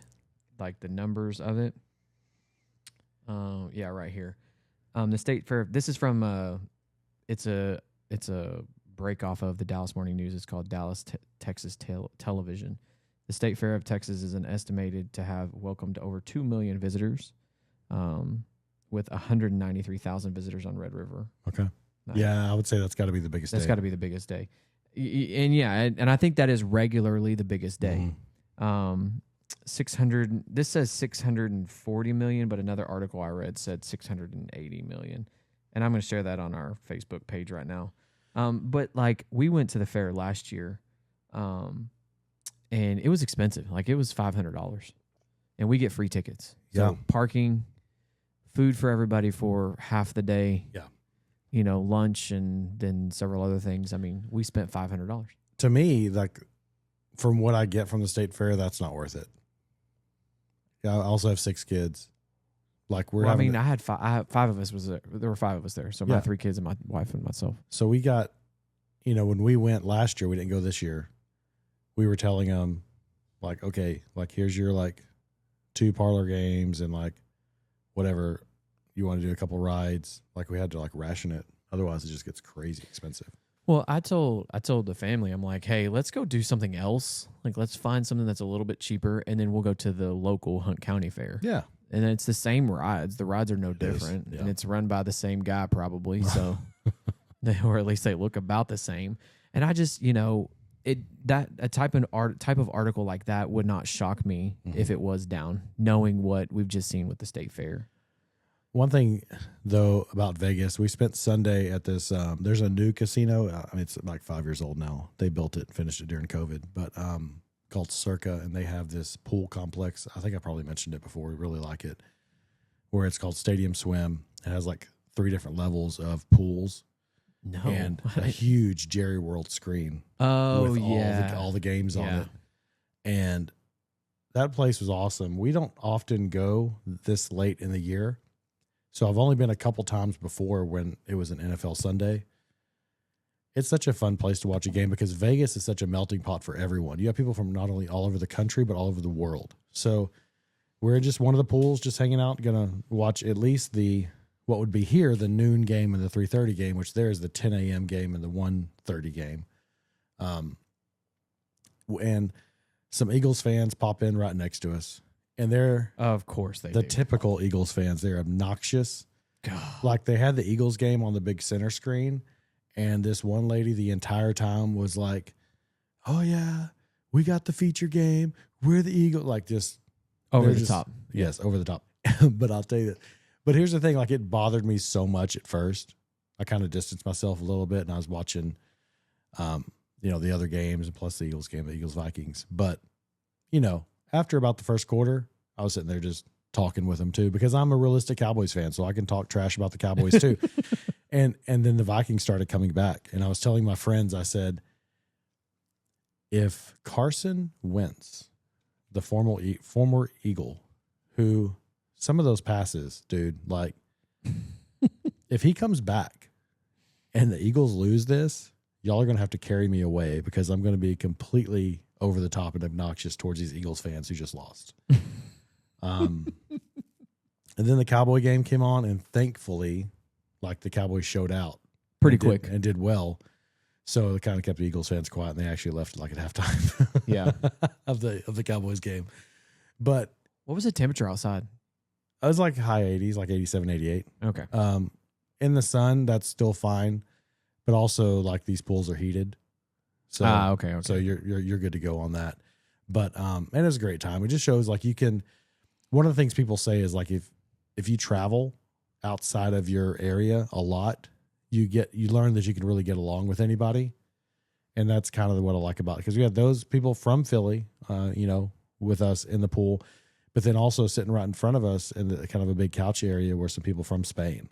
like the numbers of it. Yeah, right here. The state fair. This is from it's a break off of the Dallas Morning News. It's called Dallas Texas Television. The State Fair of Texas is estimated to have welcomed over 2 million visitors, with 193,000 visitors on Red River. Okay. Yeah, I would say that's got to be the biggest day. That's got to be the biggest day. And I think that is regularly the biggest day. 600. This says 640 million, but another article I read said 680 million. And I'm going to share that on our Facebook page right now. But like we went to the fair last year, and it was expensive. Like it was $500, and we get free tickets. So parking, food for everybody for half the day. Yeah. You know, lunch and then several other things. I mean, we spent $500. To me, like from what I get from the state fair, that's not worth it. Yeah, I also have 6 kids. Like we're. Well, I mean, I had 5 of us was there. There were 5 of us there. So my 3 kids and my wife and myself. So we got, you know, when we went last year, we didn't go this year. We were telling them, like, okay, like here's your like 2 parlor games and like whatever. You want to do a couple rides, like we had to like ration it. Otherwise, it just gets crazy expensive. Well, I told the family, I'm like, hey, let's go do something else. Like, let's find something that's a little bit cheaper, and then we'll go to the local Hunt County Fair. Yeah, and it's the same rides. The rides are no different, and it's run by the same guy probably. So, or at least they look about the same. And I just, you know, a type of article like that would not shock me if it was down, knowing what we've just seen with the state fair. One thing, though, about Vegas, we spent Sunday at this, there's a new casino. I mean, it's like 5 years old now. They built it, finished it during COVID, but called Circa, and they have this pool complex. I think I probably mentioned it before. We really like it, where it's called Stadium Swim. It has like 3 different levels of pools. No. And a huge Jerry World screen. Oh, with yeah. all the games on it. And that place was awesome. We don't often go this late in the year. So I've only been a couple times before when it was an NFL Sunday. It's such a fun place to watch a game because Vegas is such a melting pot for everyone. You have people from not only all over the country, but all over the world. So we're just one of the pools, just hanging out, going to watch at least what would be here, the noon game and the 3:30 game, which there is the 10 a.m. game and the 1:30 game. And some Eagles fans pop in right next to us. And they're, of course, the typical Eagles fans. They're obnoxious. God. Like they had the Eagles game on the big center screen, and this one lady the entire time was like, "Oh yeah, we got the feature game. We're the Eagles." Like just over the top. Yes, over the top. But I'll tell you that. But here's the thing: like it bothered me so much at first. I kind of distanced myself a little bit, and I was watching, the other games and plus the Eagles game, the Eagles Vikings. But after about the first quarter, I was sitting there just talking with them too, because I'm a realistic Cowboys fan, so I can talk trash about the Cowboys too. And then the Vikings started coming back, and I was telling my friends, I said, if Carson Wentz, the former Eagle, who some of those passes, dude, like if he comes back and the Eagles lose this, y'all are going to have to carry me away because I'm going to be completely over the top and obnoxious towards these Eagles fans who just lost. And then the Cowboy game came on, and thankfully, like the Cowboys showed out pretty quick and did well. So it kind of kept the Eagles fans quiet, and they actually left like at halftime. Yeah, of the Cowboys game. But what was the temperature outside? It was like high 80s, like 87, 88. Okay. In the sun, that's still fine, but also like these pools are heated. So okay. So you're good to go on that. But and it was a great time. It just shows like you can. One of the things people say is like if you travel outside of your area a lot, you learn that you can really get along with anybody, and that's kind of what I like about it, because we have those people from Philly, with us in the pool, but then also sitting right in front of us in the kind of a big couch area were some people from Spain,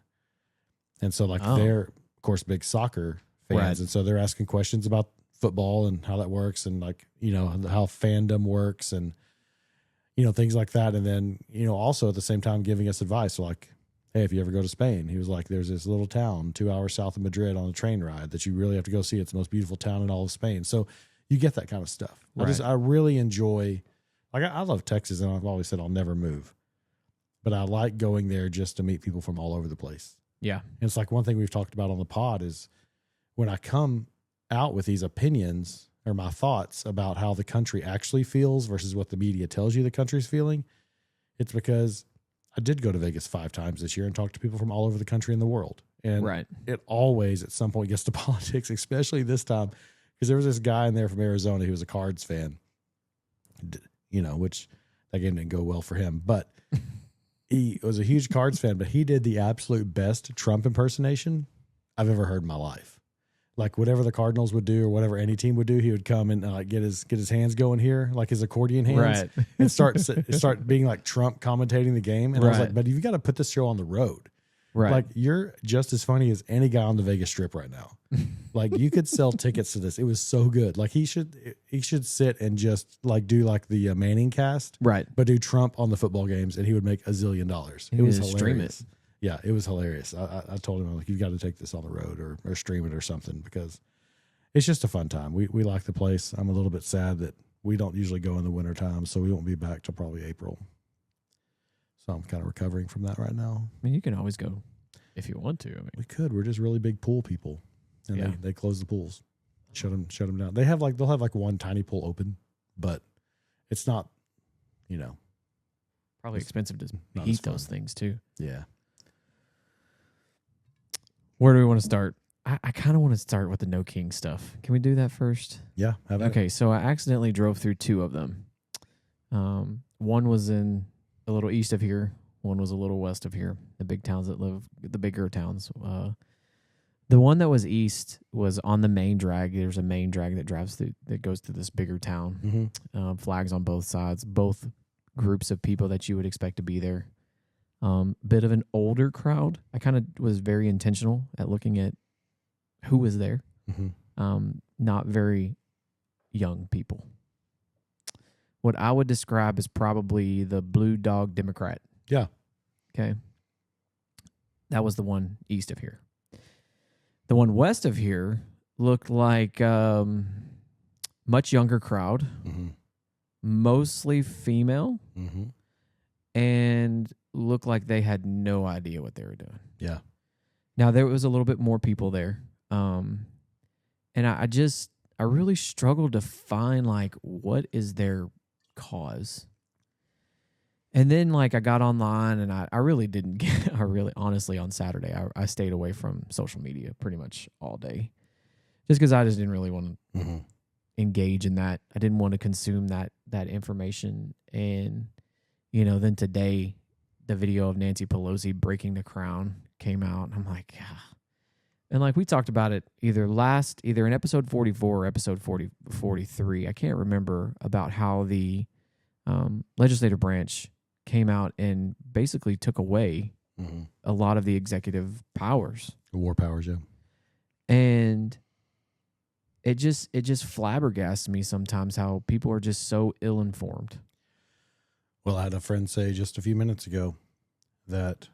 and so like they're of course big soccer fans, right. And so they're asking questions about football and how that works, and like how fandom works, and things like that, and then also at the same time giving us advice. So like, hey, if you ever go to Spain, he was like, there's this little town 2 hours south of Madrid on a train ride that you really have to go see. It's the most beautiful town in all of Spain. So you get that kind of stuff. Right. I really enjoy, like I love Texas, and I've always said I'll never move, but I like going there just to meet people from all over the place. Yeah. And it's like one thing we've talked about on the pod is when I come out with these opinions or my thoughts about how the country actually feels versus what the media tells you the country's feeling, it's because I did go to Vegas 5 times this year and talk to people from all over the country and the world. And right. It always at some point gets to politics, especially this time, because there was this guy in there from Arizona who was a Cards fan, which that game didn't go well for him, but he was a huge Cards fan, but he did the absolute best Trump impersonation I've ever heard in my life. like whatever the Cardinals would do or whatever any team would do, he would come and get his hands going here, like his accordion hands, Right. and start being like Trump commentating the game. And I was like, but you've got to put this show on the road. Right. Like, you're just as funny as any guy on the Vegas Strip right now. Like, you could sell tickets to this. It was so good. Like, he should sit and just like do like the Manning cast, right? But do Trump on the football games, and he would make $1 zillion. It was hilarious. Stream it. Yeah, it was hilarious. I told him, like, you've got to take this on the road or stream it or something, because it's just a fun time. We like the place. I'm a little bit sad that we don't usually go in the winter time, so we won't be back till probably April. So I'm kind of recovering from that right now. I mean, you can always go if you want to. I mean, we could. We're just really big pool people, and they close the pools, shut them down. They'll have like one tiny pool open, but it's not, probably expensive to heat those things too. Yeah. Where do we want to start? I kind of want to start with the No King stuff. Can we do that first? Yeah. Okay. So I accidentally drove through two of them. One was in a little east of here. One was a little west of here. The big towns the bigger towns. The one that was east was on the main drag. There's a main drag that goes through this bigger town. Mm-hmm. Flags on both sides. Both groups of people that you would expect to be there. Bit of an older crowd. I kind of was very intentional at looking at who was there. Mm-hmm. Not very young people. What I would describe as probably the blue dog Democrat. Yeah. Okay. That was the one east of here. The one west of here looked like much younger crowd, mostly female, and looked like they had no idea what they were doing. Yeah. Now, there was a little bit more people there. And I really struggled to find, like, what is their cause? And then, like, I got online, and I really didn't get, honestly, on Saturday, I stayed away from social media pretty much all day. Just because I just didn't really want to engage in that. I didn't want to consume that information. And, then today, the video of Nancy Pelosi breaking the crown came out. And I'm like, yeah. And like we talked about it either in episode 44 or episode 43. I can't remember, about how the legislative branch came out and basically took away a lot of the executive powers. The war powers, yeah. And it just flabbergasts me sometimes how people are just so ill-informed. Well, I had a friend say just a few minutes ago that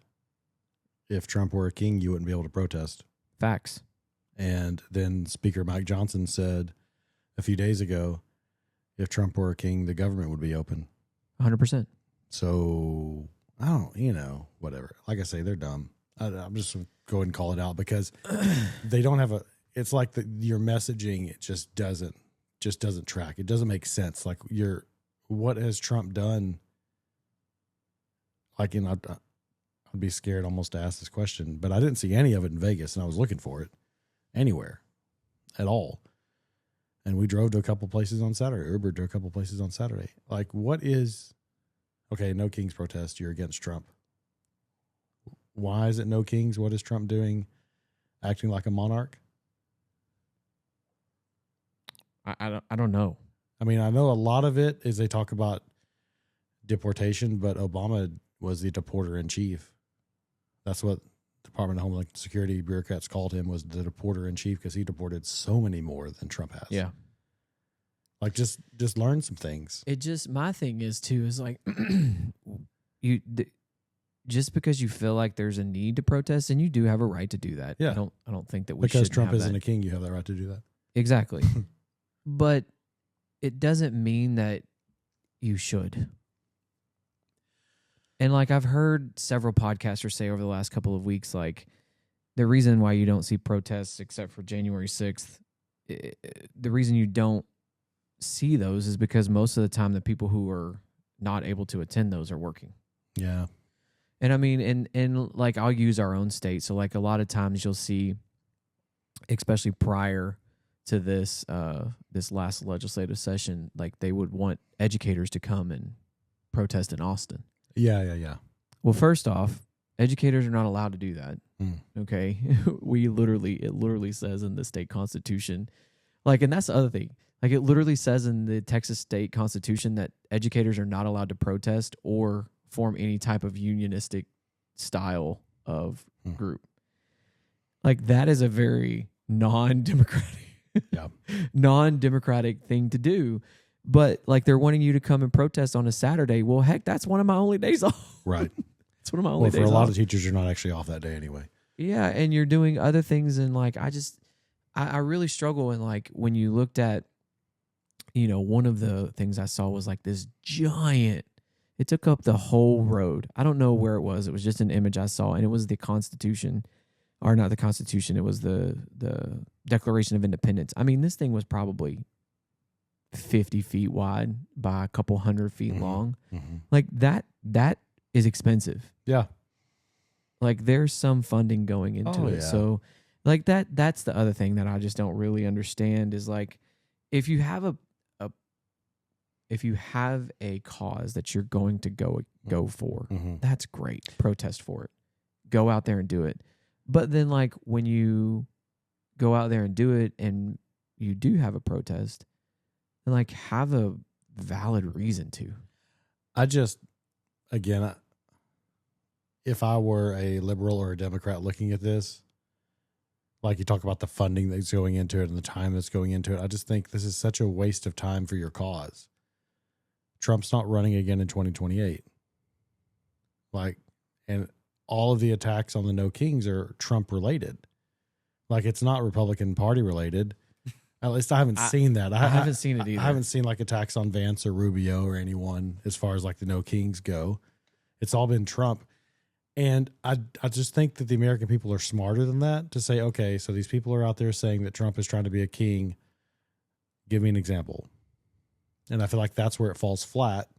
if Trump were a king, you wouldn't be able to protest. Facts. And then Speaker Mike Johnson said a few days ago, if Trump were a king, the government would be open. 100%. So, I don't, whatever. Like I say, they're dumb. I'm just going to go ahead and call it out, because they don't have it's like your messaging, it just doesn't track. It doesn't make sense. Like, what has Trump done? Like, I'd be scared almost to ask this question, but I didn't see any of it in Vegas, and I was looking for it anywhere at all. And we drove to a couple places on Saturday, Ubered to a couple places on Saturday. Like, okay, no Kings protest. You're against Trump. Why is it no Kings? What is Trump doing? Acting like a monarch? I don't know. I mean, I know a lot of it is they talk about deportation, but Obama was the deporter in chief. That's what Department of Homeland Security bureaucrats called him, was the deporter in chief, because he deported so many more than Trump has. Yeah. Like, just learn some things. My thing is too, is like, just because you feel like there's a need to protest, and you do have a right to do that. Yeah. I don't think that we because should Trump have isn't that. a king, you have that right to do that. Exactly. But it doesn't mean that you should. And like, I've heard several podcasters say over the last couple of weeks, like, the reason why you don't see protests except for January 6th, the reason you don't see those is because most of the time the people who are not able to attend those are working. Yeah. And I mean, and like, I'll use our own state. So like, a lot of times you'll see, especially prior to this last legislative session, like, they would want educators to come and protest in Austin. Yeah. Well, first off, Educators are not allowed to do that. Mm. Okay. It literally says in the state constitution, like, and that's the other thing. Like, it literally says in the Texas state constitution that educators are not allowed to protest or form any type of unionistic style of group. Like, that is a very non-democratic thing to do. But like, they're wanting you to come and protest on a Saturday. Well, heck, that's one of my only days off. Right. It's one of my only days off. For a lot of teachers, you're not actually off that day anyway. Yeah, and you're doing other things, and like, I really struggle. And like, when you looked at, one of the things I saw was like this giant. It took up the whole road. I don't know where it was. It was just an image I saw, and it was the Constitution, or not the Constitution. It was the Declaration of Independence. I mean, this thing was probably 50 feet wide by a couple 100 feet long. Mm-hmm. Like that is expensive. Yeah. Like, there's some funding going into it. Yeah. So like that's the other thing that I just don't really understand is like, if you have a cause that you're going to go for, that's great. Protest for it. Go out there and do it. But then like, when you go out there and do it and you do have a protest, then like, have a valid reason to. If I were a liberal or a Democrat looking at this, like you talk about the funding that's going into it and the time that's going into it, I just think this is such a waste of time for your cause. Trump's not running again in 2028. Like, and all of the attacks on the No Kings are Trump related. Like, it's not Republican Party related. At least I haven't seen that. I haven't seen it either. I haven't seen like attacks on Vance or Rubio or anyone as far as like the No Kings go. It's all been Trump. And I just think that the American people are smarter than that to say, okay, so these people are out there saying that Trump is trying to be a king. Give me an example. And I feel like that's where it falls flat.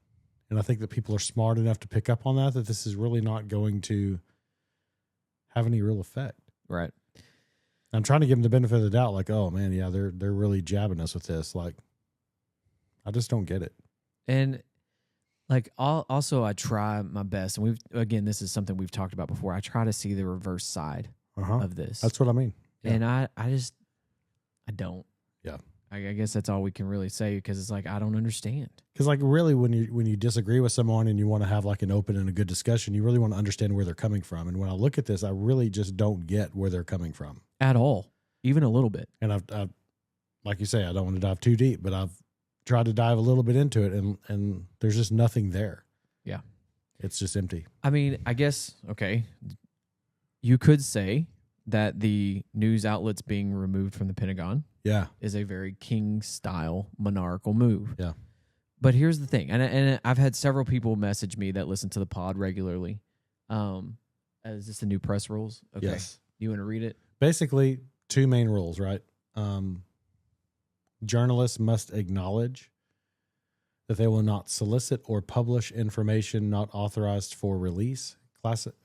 And I think that people are smart enough to pick up on that this is really not going to have any real effect. Right. I'm trying to give them the benefit of the doubt. Like, oh man, yeah, they're really jabbing us with this. Like, I just don't get it. And like, also I try my best. And this is something we've talked about before. I try to see the reverse side of this. That's what I mean. Yeah. And I don't. Yeah. I guess that's all we can really say, because it's like, I don't understand. Because like, really, when you disagree with someone and you want to have like an open and a good discussion, you really want to understand where they're coming from. And when I look at this, I really just don't get where they're coming from at all, even a little bit. And I've like you say, I don't want to dive too deep, but I've tried to dive a little bit into it, and there's just nothing there. Yeah, it's just empty. I mean, I guess you could say that the news outlets being removed from the Pentagon is a very king-style monarchical move. Yeah. But here's the thing, and I've had several people message me that listen to the pod regularly. Is this the new press rules? Okay. Yes. You want to read it? Basically, two main rules, right? Journalists must acknowledge that they will not solicit or publish information not authorized for release,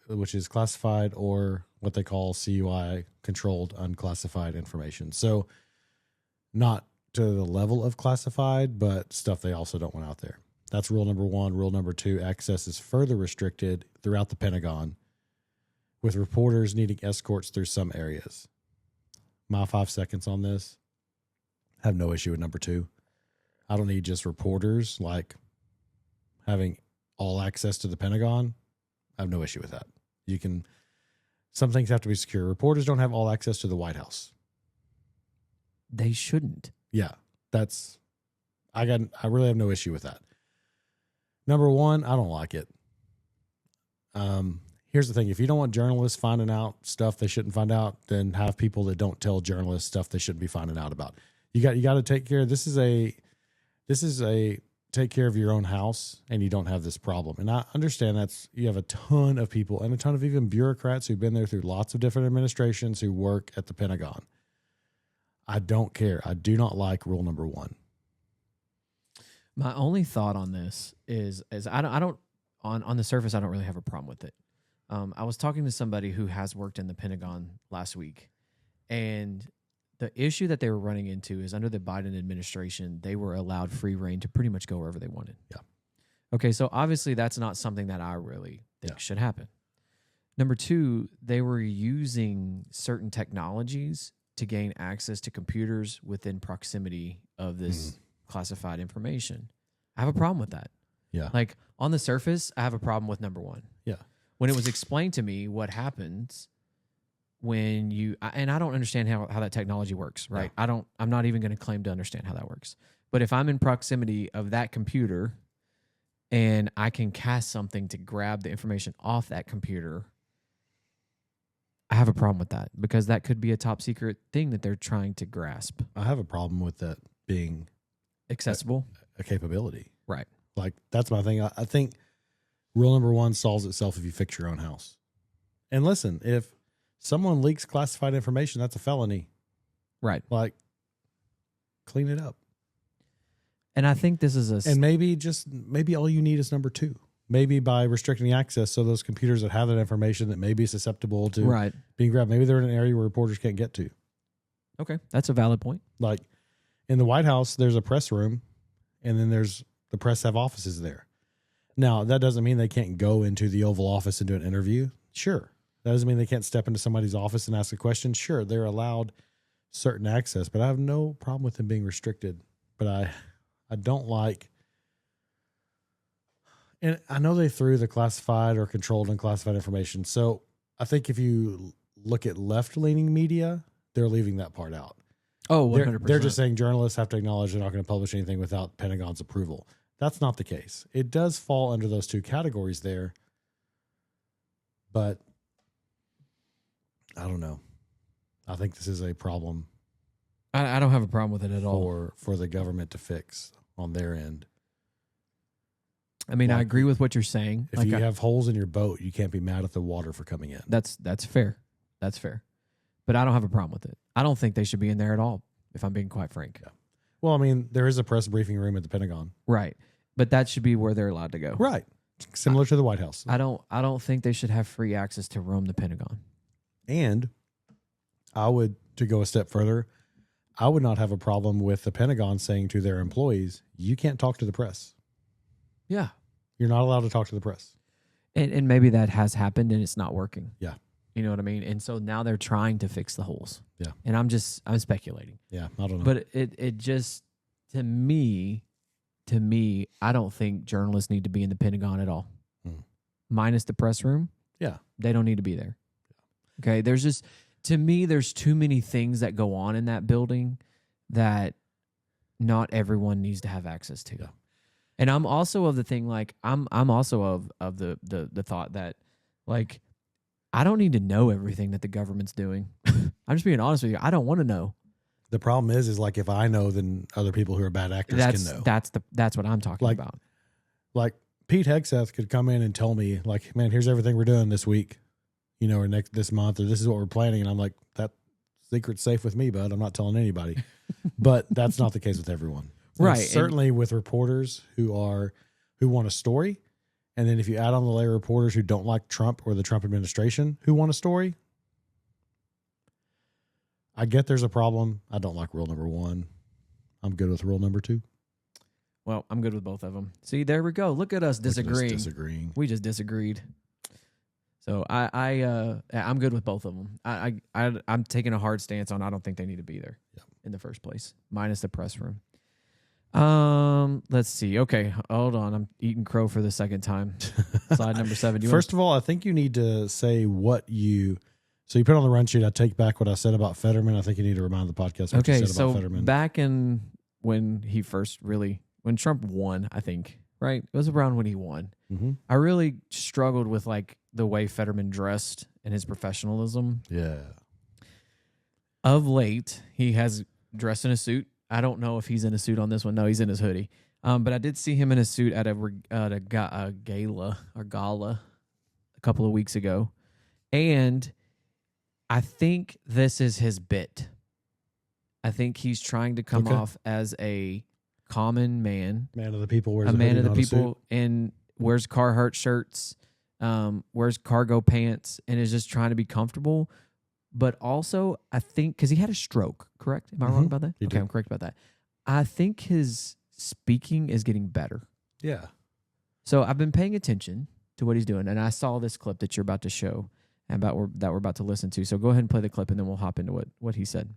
which is classified or what they call CUI, controlled unclassified information. So not to the level of classified, but stuff they also don't want out there. That's rule number one. Rule number two, access is further restricted throughout the Pentagon, with reporters needing escorts through some areas. My 5 seconds on this. I have no issue with number two. I don't need just reporters like having all access to the Pentagon. I have no issue with that. Some things have to be secure. Reporters don't have all access to the White House. They shouldn't. Yeah, I really have no issue with that. Number one, I don't like it. Here's the thing. If you don't want journalists finding out stuff they shouldn't find out, then have people that don't tell journalists stuff they shouldn't be finding out about. You got to take care. This is a take care of your own house, and you don't have this problem. And I understand you have a ton of people and a ton of even bureaucrats who've been there through lots of different administrations who work at the Pentagon. I don't care. I do not like rule number one. My only thought on this is I don't on the surface, I don't really have a problem with it. I was talking to somebody who has worked in the Pentagon last week, and the issue that they were running into is under the Biden administration, they were allowed free reign to pretty much go wherever they wanted. Yeah. Okay, so obviously that's not something that I really think should happen. Number two, they were using certain technologies to gain access to computers within proximity of this classified information. I have a problem with that. Yeah. Like on the surface, I have a problem with number one. Yeah. When it was explained to me what happens when you, and I don't understand how that technology works, right? Yeah. I'm not even going to claim to understand how that works. But if I'm in proximity of that computer and I can cast something to grab the information off that computer, I have a problem with that because that could be a top secret thing that they're trying to grasp. I have a problem with that being accessible, a capability. Right. Like that's my thing. I think rule number one solves itself if you fix your own house. And listen, if someone leaks classified information, that's a felony. Right. Like clean it up. And I think this is and maybe all you need is number two. Maybe by restricting access so those computers that have that information that may be susceptible to being grabbed, maybe they're in an area where reporters can't get to. Okay, that's a valid point. Like in the White House, there's a press room, and then the press have offices there. Now, that doesn't mean they can't go into the Oval Office and do an interview. Sure. That doesn't mean they can't step into somebody's office and ask a question. Sure, they're allowed certain access, but I have no problem with them being restricted. But I don't like... And I know they threw the classified or controlled and classified information. So I think if you look at left-leaning media, they're leaving that part out. Oh, 100%. They're just saying journalists have to acknowledge they're not going to publish anything without Pentagon's approval. That's not the case. It does fall under those two categories there. But I don't know. I think this is a problem. I don't have a problem with it at all. For the government to fix on their end. I mean, I agree with what you're saying. If you have holes in your boat, you can't be mad at the water for coming in. That's fair. That's fair. But I don't have a problem with it. I don't think they should be in there at all, if I'm being quite frank. Yeah. Well, I mean, there is a press briefing room at the Pentagon. Right. But that should be where they're allowed to go. Right. Similar to the White House. I don't think they should have free access to roam the Pentagon. And to go a step further, I would not have a problem with the Pentagon saying to their employees, you can't talk to the press. Yeah. You're not allowed to talk to the press. And maybe that has happened and it's not working. Yeah. You know what I mean? And so now they're trying to fix the holes. Yeah. And I'm speculating. Yeah, I don't know. But it just, to me, I don't think journalists need to be in the Pentagon at all. Minus the press room. Yeah. They don't need to be there. Okay. There's just, to me, there's too many things that go on in that building that not everyone needs to have access to. Yeah. And I'm also of the thing, like, I'm also of the thought that, like, I don't need to know everything that the government's doing. I'm just being honest with you. I don't want to know. The problem is like if I know, then other people who are bad actors can know. That's what I'm talking about. Like Pete Hegseth could come in and tell me, like, man, here's everything we're doing this week, or this month, or this is what we're planning, and I'm like, that secret's safe with me, bud. I'm not telling anybody. But that's not the case with everyone. Right. And certainly with reporters who want a story. And then if you add on the layer of reporters who don't like Trump or the Trump administration who want a story, I get there's a problem. I don't like rule number one. I'm good with rule number two. Well, I'm good with both of them. See, there we go. Look at us disagreeing. We just disagreed. So I'm good with both of them. I'm taking a hard stance on I don't think they need to be there in the first place, minus the press room. Let's see. Okay, hold on. I'm eating crow for the second time. Slide number 7. First of all, I think you need to say so you put on the run sheet. I take back what I said about Fetterman. I think you need to remind the podcast what you said about Fetterman. Back in when Trump won, I think, right? It was around when he won. Mm-hmm. I really struggled with like the way Fetterman dressed and his professionalism. Yeah. Of late, he has dressed in a suit. I don't know if he's in a suit on this one. No, he's in his hoodie. But I did see him in a suit at a gala a couple of weeks ago. And I think this is his bit. I think he's trying to come off as a common man. Man of the people. Wears a man of the people and wears Carhartt shirts, wears cargo pants, and is just trying to be comfortable. But also, I think, because he had a stroke, correct? Am I wrong about that? Okay, I'm correct about that. I think his speaking is getting better. Yeah. So I've been paying attention to what he's doing, and I saw this clip that you're about to show. that we're about to listen to. So go ahead and play the clip, and then we'll hop into what he said.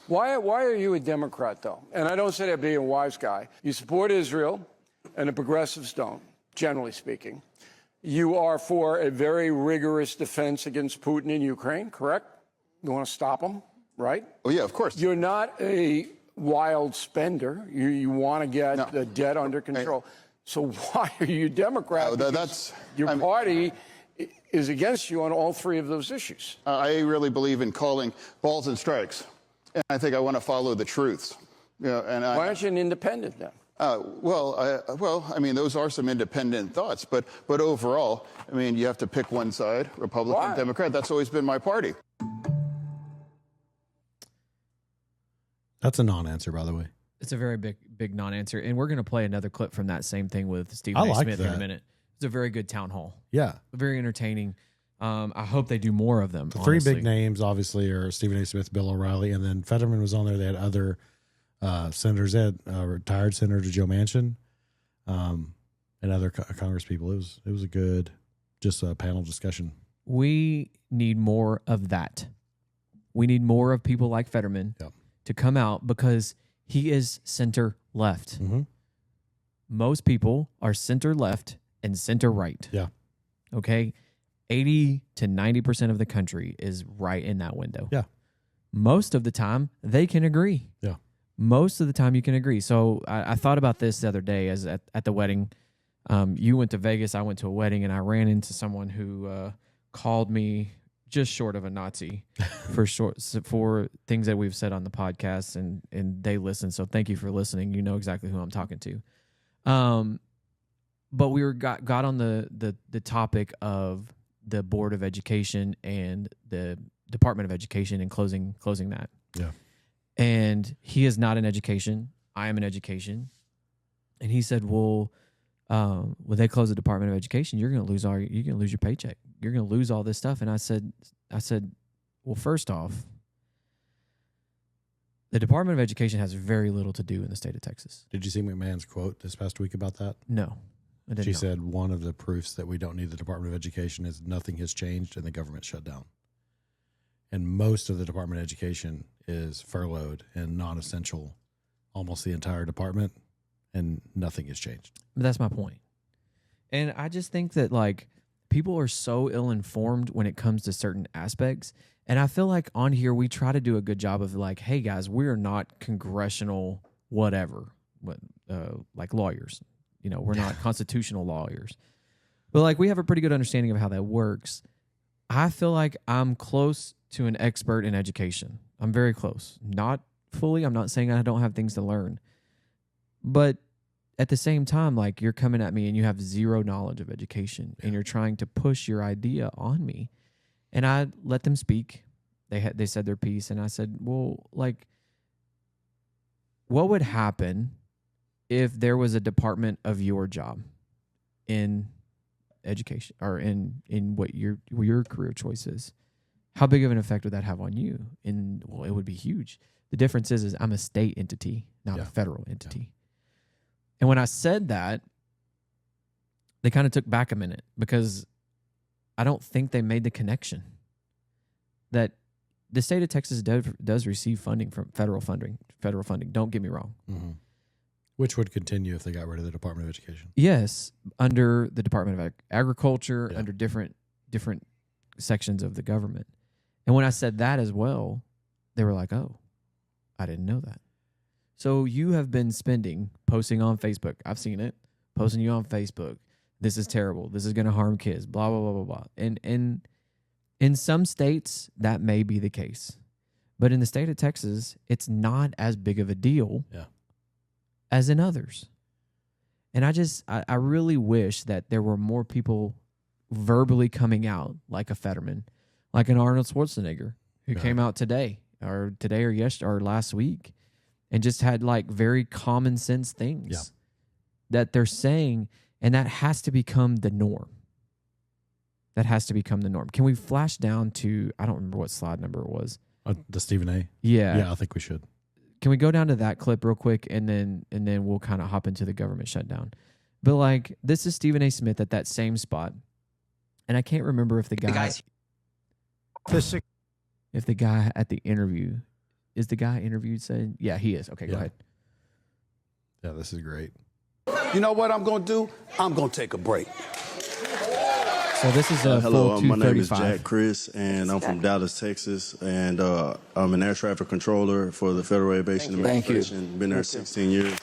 Why are you a Democrat, though? And I don't say that being a wise guy. You support Israel, and the progressives don't, generally speaking. You are for a very rigorous defense against Putin in Ukraine, correct? You want to stop him, right? Oh, yeah, of course. You're not a wild spender. You want to get the debt under control. So why are you Democrat? Your party is against you on all three of those issues. I really believe in calling balls and strikes. And I think I want to follow the truths. And why aren't you an independent then? I mean, those are some independent thoughts. But overall, I mean, you have to pick one side, Republican, Democrat. That's always been my party. That's a non-answer, by the way. It's a very big non-answer. And we're going to play another clip from that same thing with Stephen A. Smith in a minute. It's a very good town hall. Yeah. Very entertaining. I hope they do more of them. The three big names, obviously, are Stephen A. Smith, Bill O'Reilly, and then Fetterman was on there. They had other senators. They had retired Senator Joe Manchin and other Congress people. It was a good, just a panel discussion. We need more of that. We need more of people like Fetterman to come out because he is center left. Mm-hmm. Most people are center left and center right. Yeah. Okay. 80 to 90% of the country is right in that window. Yeah. Most of the time, they can agree. Yeah. Most of the time, you can agree. So I thought about this the other day as at the wedding. You went to Vegas, I went to a wedding, and I ran into someone who called me just short of a Nazi for things that we've said on the podcast, and they listen. So thank you for listening. You know exactly who I'm talking to. But we got on the topic of the Board of Education and the Department of Education and closing that. Yeah. And he is not in education. I am in education. And he said, well, when they close the Department of Education, you're going to lose your paycheck. You're going to lose all this stuff. And I said, well, first off, the Department of Education has very little to do in the state of Texas. Did you see McMahon's quote this past week about that? No. She said one of the proofs that we don't need the Department of Education is nothing has changed and the government shut down. And most of the Department of Education is furloughed and non-essential, almost the entire department, and nothing has changed. But that's my point. And I just think that like people are so ill-informed when it comes to certain aspects. And I feel like on here we try to do a good job of like, hey guys, we are not congressional whatever, like lawyers. You know, we're not constitutional lawyers. But like we have a pretty good understanding of how that works. I feel like I'm close to an expert in education. I'm very close. Not fully. I'm not saying I don't have things to learn. But at the same time, like you're coming at me and you have zero knowledge of education and you're trying to push your idea on me. And I let them speak. They said their piece and I said, well, like what would happen if there was a department of your job in education or in what your career choice is? How big of an effect would that have on you? Well, it would be huge. The difference is I'm a state entity, not a federal entity. Yeah. And when I said that, they kind of took back a minute because I don't think they made the connection that the state of Texas does receive funding from federal funding. Don't get me wrong. Mm-hmm. Which would continue if they got rid of the Department of Education. Yes, under the Department of Agriculture, under different sections of the government. And when I said that as well, they were like, oh, I didn't know that. So you have been posting on Facebook. I've seen it, posting you on Facebook. This is terrible. This is going to harm kids, blah, blah, blah, blah, blah. And in some states, that may be the case. But in the state of Texas, it's not as big of a deal. Yeah. As in others. And I really wish that there were more people verbally coming out like a Fetterman, like an Arnold Schwarzenegger who came out today or yesterday or last week and just had like very common sense things that they're saying. And that has to become the norm. That has to become the norm. Can we flash down to, I don't remember what slide number it was. The Stephen A? Yeah. Yeah, I think we should. Can we go down to that clip real quick and then we'll kind of hop into the government shutdown. But like this is Stephen A. Smith at that same spot. And I can't remember if the guy at the interview, is the guy interviewed saying, yeah, he is. Okay, go ahead. Yeah, this is great. You know what I'm going to do? I'm going to take a break. So this is a hello, full my name is 235. Jack Chris, and I'm from Dallas, Texas, and I'm an air traffic controller for the Federal Aviation Administration. Been there 16 years.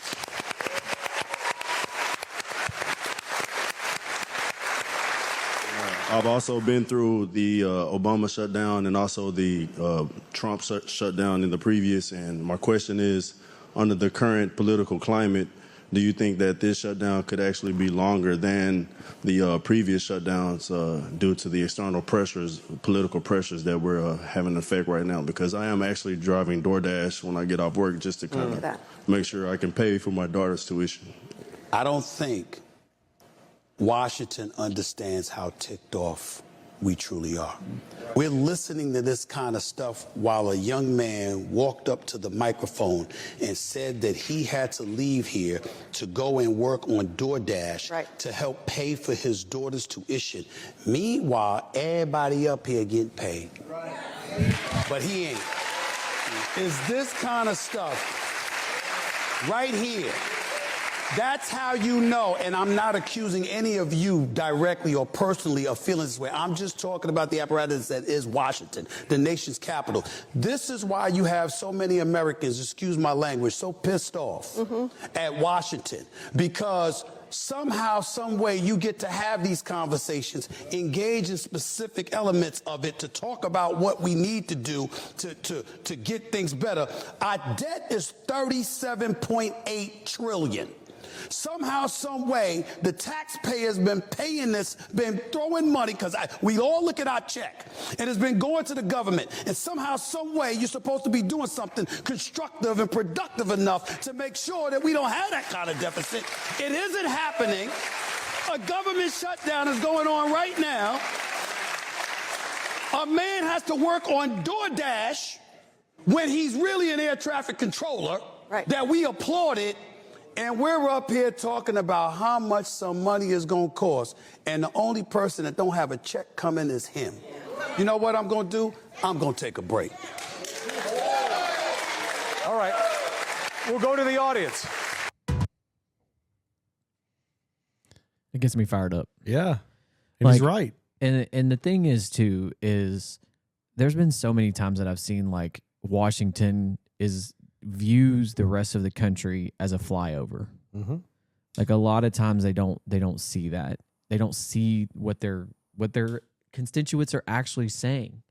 I've also been through the Obama shutdown and also the Trump shutdown in the previous. And my question is, under the current political climate, do you think that this shutdown could actually be longer than the previous shutdowns due to the external pressures, political pressures that we're having an effect right now? Because I am actually driving DoorDash when I get off work just to kind of make sure I can pay for my daughter's tuition. I don't think Washington understands how ticked off we truly are. We're listening to this kind of stuff while a young man walked up to the microphone and said that he had to leave here to go and work on DoorDash to help pay for his daughter's tuition. Meanwhile, everybody up here getting paid. But he ain't. Is this kind of stuff right here? That's how you know, and I'm not accusing any of you directly or personally of feeling this way. I'm just talking about the apparatus that is Washington, the nation's capital. This is why you have so many Americans, excuse my language, so pissed off at Washington, because somehow, some way, you get to have these conversations, engage in specific elements of it to talk about what we need to do to get things better. Our debt is $37.8 trillion. Somehow, some way, the taxpayer's been paying this, been throwing money, because we all look at our check, and it's been going to the government. And somehow, some way, you're supposed to be doing something constructive and productive enough to make sure that we don't have that kind of deficit. It isn't happening. A government shutdown is going on right now. A man has to work on DoorDash when he's really an air traffic controller that we applauded. And we're up here talking about how much some money is going to cost. And the only person that don't have a check coming is him. You know what I'm going to do? I'm going to take a break. All right. We'll go to the audience. It gets me fired up. Yeah. And he's right. And the thing is, too, is there's been so many times that I've seen, like, Washington views the rest of the country as a flyover. Like, a lot of times they don't see that. They don't see what their constituents are actually saying.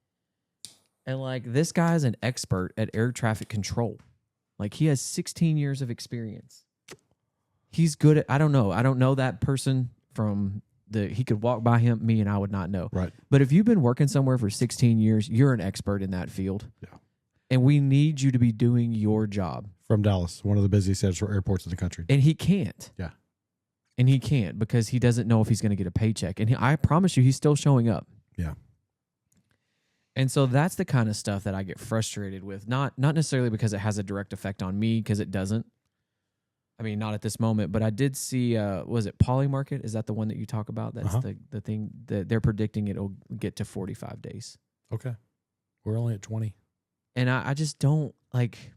And, like, this guy's an expert at air traffic control. Like, he has 16 years of experience. He's good at, I don't know that person from he could walk by me and I would not know. Right. But if you've been working somewhere for 16 years, you're an expert in that field. Yeah. And we need you to be doing your job. From Dallas, one of the busiest airports in the country. And he can't. Yeah. And he can't because he doesn't know if he's going to get a paycheck. And I promise you, he's still showing up. Yeah. And so that's the kind of stuff that I get frustrated with. Not necessarily because it has a direct effect on me, because it doesn't. I mean, not at this moment. But I did see, was it Polymarket? Is that the one that you talk about? That's the thing that they're predicting it'll get to 45 days. Okay. We're only at 20. And I just don't like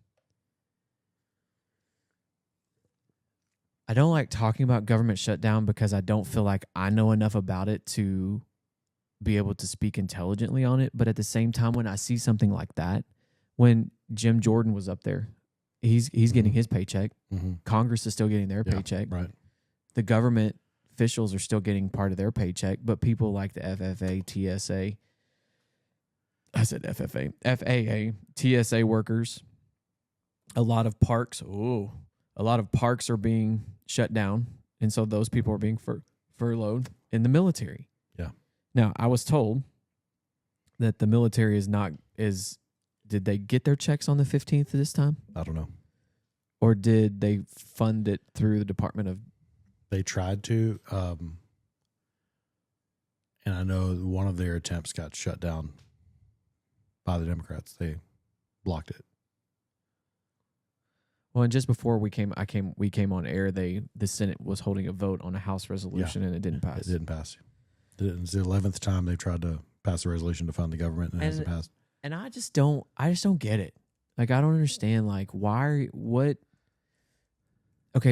talking about government shutdown because I don't feel like I know enough about it to be able to speak intelligently on it. But at the same time, when I see something like that, when Jim Jordan was up there, he's getting his paycheck. Congress is still getting their paycheck. Right. The government officials are still getting part of their paycheck, but people like the FFA, TSA, I said FFA, FAA, TSA workers, a lot of parks are being shut down. And so those people are being furloughed in the military. Yeah. Now, I was told that the military did they get their checks on the 15th this time? I don't know. Or did they fund it through the Department of... They tried to, and I know one of their attempts got shut down by the Democrats. They blocked it. Well, and just before we came on air, the Senate was holding a vote on a House resolution and it didn't pass. It didn't pass. It's the 11th time they've tried to pass a resolution to fund the government and it hasn't passed. And I just don't get it. Like, I don't understand, like, okay,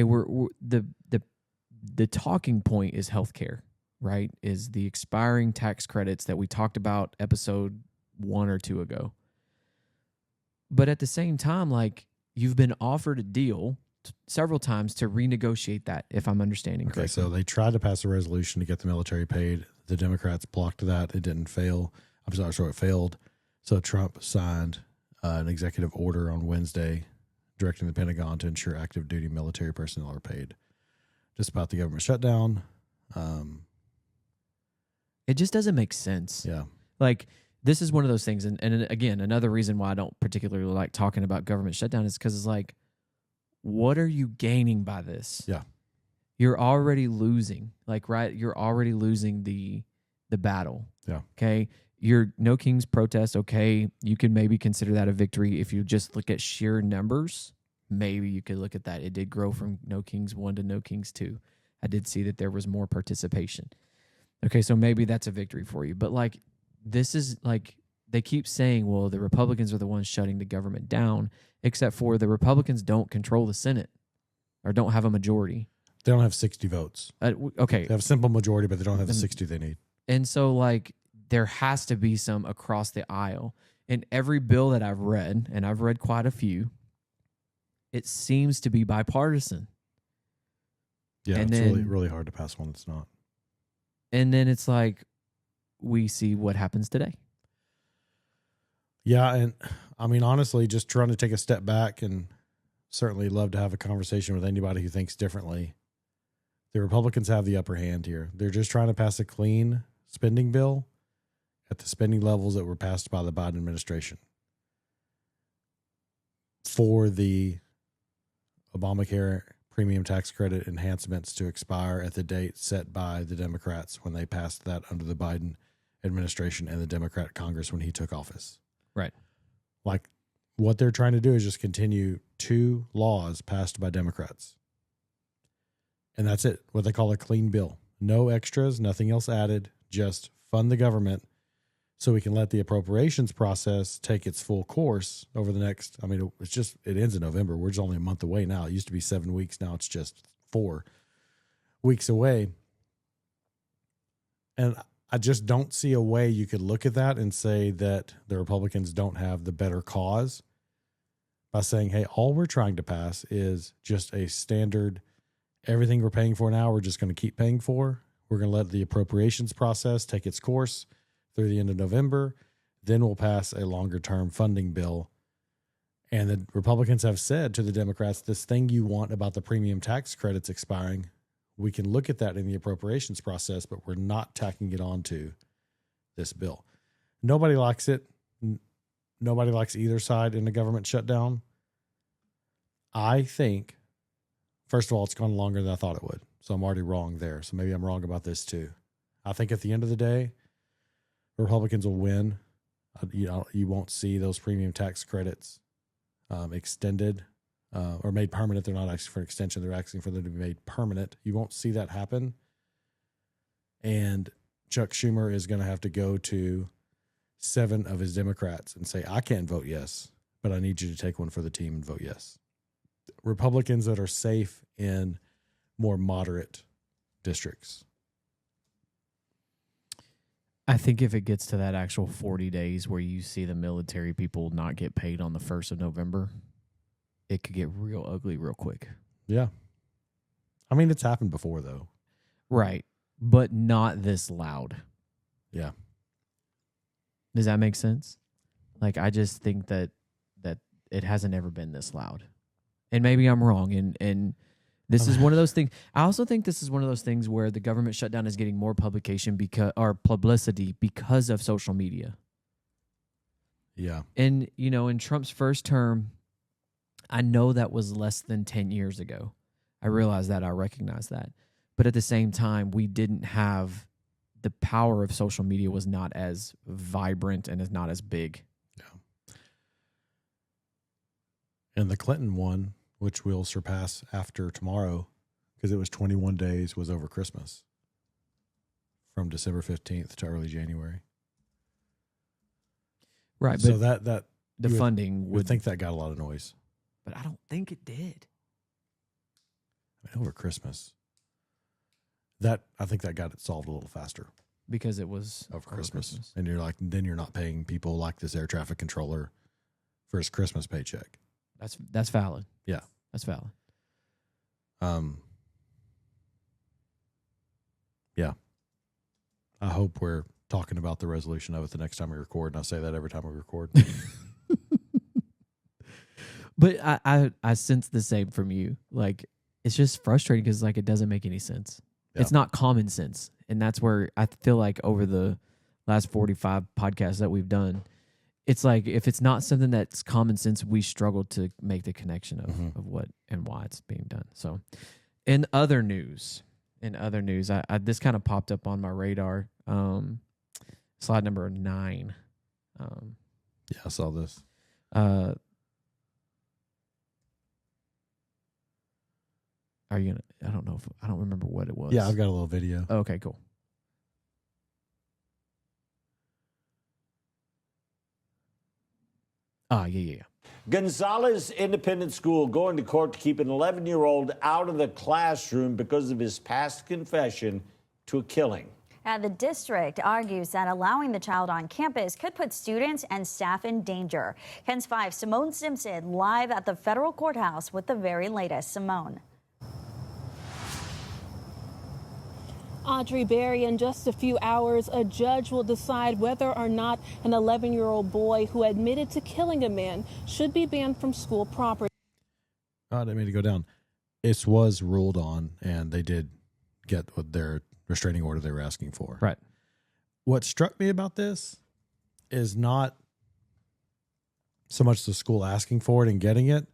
we're the talking point is healthcare, right? Is the expiring tax credits that we talked about episode 1 or 2 ago. But at the same time, like, you've been offered a deal several times to renegotiate that, if I'm understanding correctly. So they tried to pass a resolution to get the military paid. The Democrats blocked that. It didn't fail. It failed. So Trump signed an executive order on Wednesday directing the Pentagon to ensure active duty military personnel are paid. Despite the government shutdown. It just doesn't make sense. Yeah. Like, this is one of those things. And again, another reason why I don't particularly like talking about government shutdown is because it's like, what are you gaining by this? Yeah. You're already losing. Like, right? You're already losing the battle. Yeah. Okay. Your No Kings protest, okay, you can maybe consider that a victory if you just look at sheer numbers. Maybe you could look at that. It did grow from No Kings 1 to No Kings 2. I did see that there was more participation. Okay, so maybe that's a victory for you. But, like, this is, like, they keep saying, well, the Republicans are the ones shutting the government down, except for the Republicans don't control the Senate or don't have a majority. They don't have 60 votes. Okay. They have a simple majority, but they don't have the 60 they need. And so, like, there has to be some across the aisle. In every bill that I've read, and I've read quite a few, it seems to be bipartisan. Yeah, and it's then, really, really hard to pass one that's not. And then it's like, we see what happens today. Yeah, and I mean, honestly, just trying to take a step back and certainly love to have a conversation with anybody who thinks differently. The Republicans have the upper hand here. They're just trying to pass a clean spending bill at the spending levels that were passed by the Biden administration for the Obamacare premium tax credit enhancements to expire at the date set by the Democrats when they passed that under the Biden administration and the Democrat Congress when he took office. Right. Like, what they're trying to do is just continue 2 laws passed by Democrats. And that's it, what they call a clean bill. No extras, nothing else added, just fund the government so we can let the appropriations process take its full course over the next, I mean, it ends in November. We're just only a month away now. It used to be 7 weeks. Now it's just 4 weeks away. And I just don't see a way you could look at that and say that the Republicans don't have the better cause by saying, hey, all we're trying to pass is just a standard, everything we're paying for now, we're just going to keep paying for. We're going to let the appropriations process take its course through the end of November. Then we'll pass a longer-term funding bill. And the Republicans have said to the Democrats, this thing you want about the premium tax credits expiring, we can look at that in the appropriations process, but we're not tacking it onto this bill. Nobody likes it. Nobody likes either side in the government shutdown. I think, first of all, it's gone longer than I thought it would. So I'm already wrong there. So maybe I'm wrong about this too. I think at the end of the day, Republicans will win. You won't see those premium tax credits extended or made permanent. They're not asking for an extension. They're asking for them to be made permanent. You won't see that happen. And Chuck Schumer is going to have to go to 7 of his Democrats and say, I can't vote yes, but I need you to take one for the team and vote yes. Republicans that are safe in more moderate districts. I think if it gets to that actual 40 days where you see the military people not get paid on the 1st of November, it could get real ugly real quick. Yeah. I mean, it's happened before, though. Right. But not this loud. Yeah. Does that make sense? Like, I just think that it hasn't ever been this loud. And maybe I'm wrong. And this is one of those things. I also think this is one of those things where the government shutdown is getting more publicity because of social media. Yeah. And, in Trump's first term, I know that was less than 10 years ago. I realize that. I recognize that. But at the same time, we didn't have the power of social media was not as vibrant and is not as big. Yeah. And the Clinton one, which we'll surpass after tomorrow, because it was 21 days, was over Christmas. from December 15th to early January. Right, So but that the funding would think that got a lot of noise. but I don't think it did. Over Christmas. I think that got it solved a little faster Because it was over Christmas. And then you're not paying people like this air traffic controller for his Christmas paycheck. That's valid. Yeah. That's valid. Yeah. I hope we're talking about the resolution of it the next time we record, and I say that every time we record. But I sense the same from you. Like, it's just frustrating because like it doesn't make any sense. Yeah. It's not common sense, and that's where I feel like over the last 45 podcasts that we've done, it's like if it's not something that's common sense, we struggle to make the connection of what and why it's being done. So, in other news, I this kind of popped up on my radar. Slide number 9. Yeah, I saw this. Are you gonna? I don't know if I don't remember what it was. Yeah, I've got a little video. Okay, cool. Yeah. Gonzalez Independent School going to court to keep an 11-year-old out of the classroom because of his past confession to a killing. The district argues that allowing the child on campus could put students and staff in danger. KENS 5, Simone Simpson live at the federal courthouse with the very latest. Simone. Audrey Berry, in just a few hours, a judge will decide whether or not an 11-year-old boy who admitted to killing a man should be banned from school property. I didn't mean to go down. It was ruled on, and they did get what their restraining order they were asking for. Right. What struck me about this is not so much the school asking for it and getting it,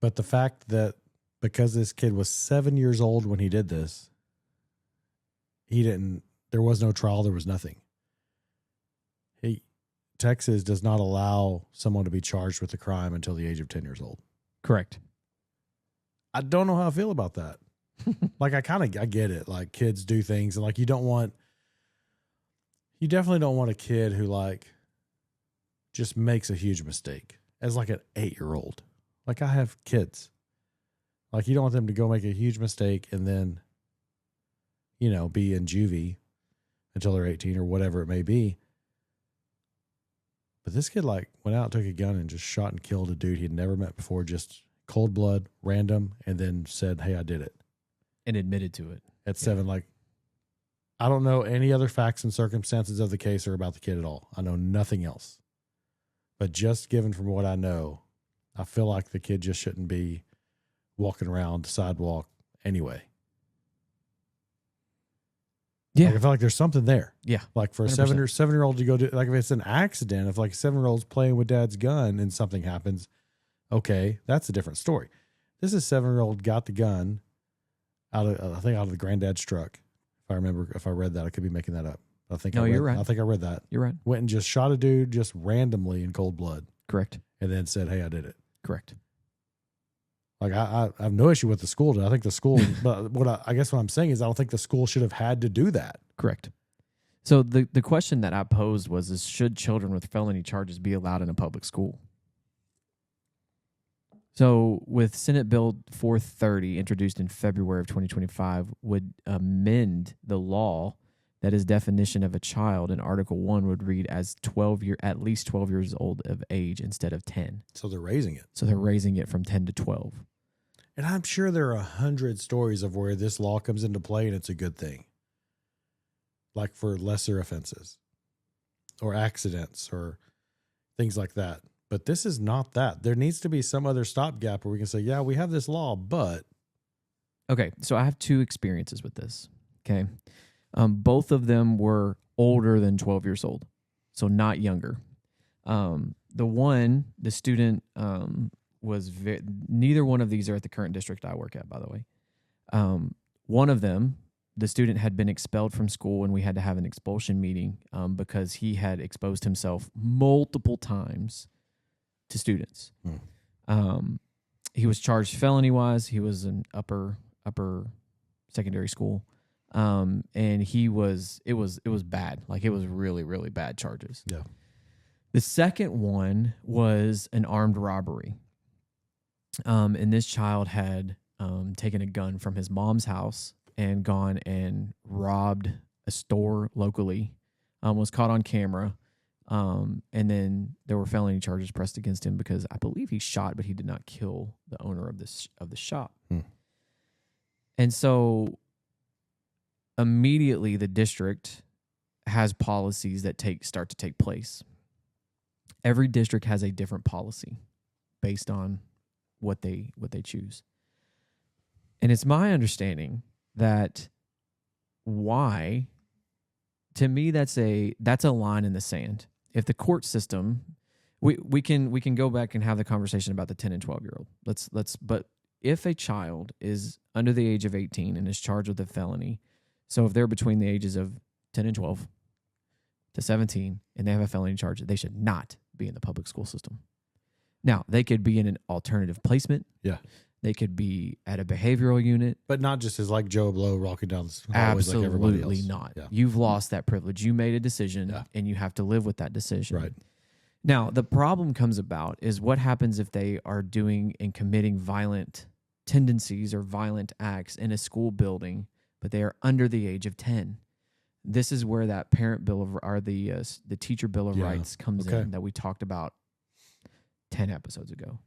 but the fact that because this kid was 7 years old when he did this, there was no trial, there was nothing. Texas does not allow someone to be charged with a crime until the age of 10 years old. Correct. I don't know how I feel about that. Like, I get it. Like, kids do things, and like, you definitely don't want a kid who like just makes a huge mistake as like an 8-year-old. Like, I have kids. Like, you don't want them to go make a huge mistake and then, be in juvie until they're 18 or whatever it may be. But this kid like went out, took a gun and just shot and killed a dude he'd never met before, just cold blood, random, and then said, "Hey, I did it." And admitted to it. At 7, like, I don't know any other facts and circumstances of the case or about the kid at all. I know nothing else. But just given from what I know, I feel like the kid just shouldn't be walking around the sidewalk anyway. Yeah. Like, I feel like there's something there. Yeah. Like for a 100%. 7-year-old to go do, like if it's an accident, if like a 7-year-old's playing with dad's gun and something happens, okay, that's a different story. This is 7-year-old got the gun out of the granddad's truck. If I read that, I could be making that up. You're right. I think I read that. You're right. Went and just shot a dude just randomly in cold blood. Correct. And then said, "Hey, I did it." Correct. Like, I have no issue with the school. I think the school, but I guess what I'm saying is I don't think the school should have had to do that. Correct. So the question that I posed was, should children with felony charges be allowed in a public school? So with Senate Bill 430, introduced in February of 2025, would amend the law that is definition of a child in Article 1 would read as at least 12 years old of age instead of 10. So they're raising it. So they're raising it from 10 to 12. And I'm sure there are 100 stories of where this law comes into play and it's a good thing. Like for lesser offenses or accidents or things like that. But this is not that. There needs to be some other stopgap where we can say, yeah, we have this law, but. Okay, so I have 2 experiences with this. Okay. Both of them were older than 12 years old, so not younger. The student was neither one of these are at the current district I work at, by the way. One of them, the student had been expelled from school, and we had to have an expulsion meeting because he had exposed himself multiple times to students. He was charged felony-wise. He was in upper secondary school. And it was bad. Like, it was really, really bad charges. Yeah. The second one was an armed robbery. And this child had taken a gun from his mom's house and gone and robbed a store locally, was caught on camera. And then there were felony charges pressed against him because I believe he shot, but he did not kill the owner of the shop. And so immediately the district has policies that start to take place. Every district has a different policy based on what they choose. And it's my understanding that to me that's a line in the sand. If the court system, we can go back and have the conversation about the 10 and 12-year-old. But if a child is under the age of 18 and is charged with a felony, so if they're between the ages of 10 and 12 to 17 and they have a felony charge, they should not be in the public school system. Now, they could be in an alternative placement. Yeah. They could be at a behavioral unit. But not just as like Joe Blow walking down the hallways like everybody else. Absolutely not. Yeah. You've lost that privilege. You made a decision and you have to live with that decision. Right. Now, the problem comes about is what happens if they are doing and committing violent tendencies or violent acts in a school building, but they are under the age of 10. This is where that parent bill of, or the teacher bill of rights comes in that we talked about 10 episodes ago,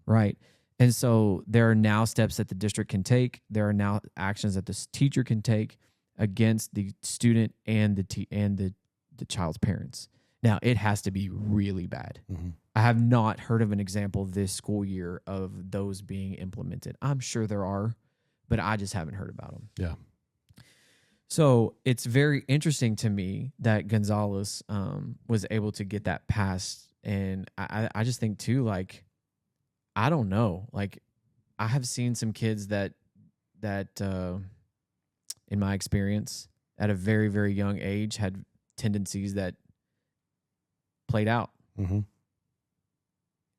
right? And so there are now steps that the district can take. There are now actions that the teacher can take against the student and the child's parents. Now, it has to be really bad. I have not heard of an example this school year of those being implemented. I'm sure there are, but I just haven't heard about them. Yeah. So it's very interesting to me that Gonzalez was able to get that passed. And I just think too, like, I don't know. Like, I have seen some kids that in my experience at a very, very young age had tendencies that played out. And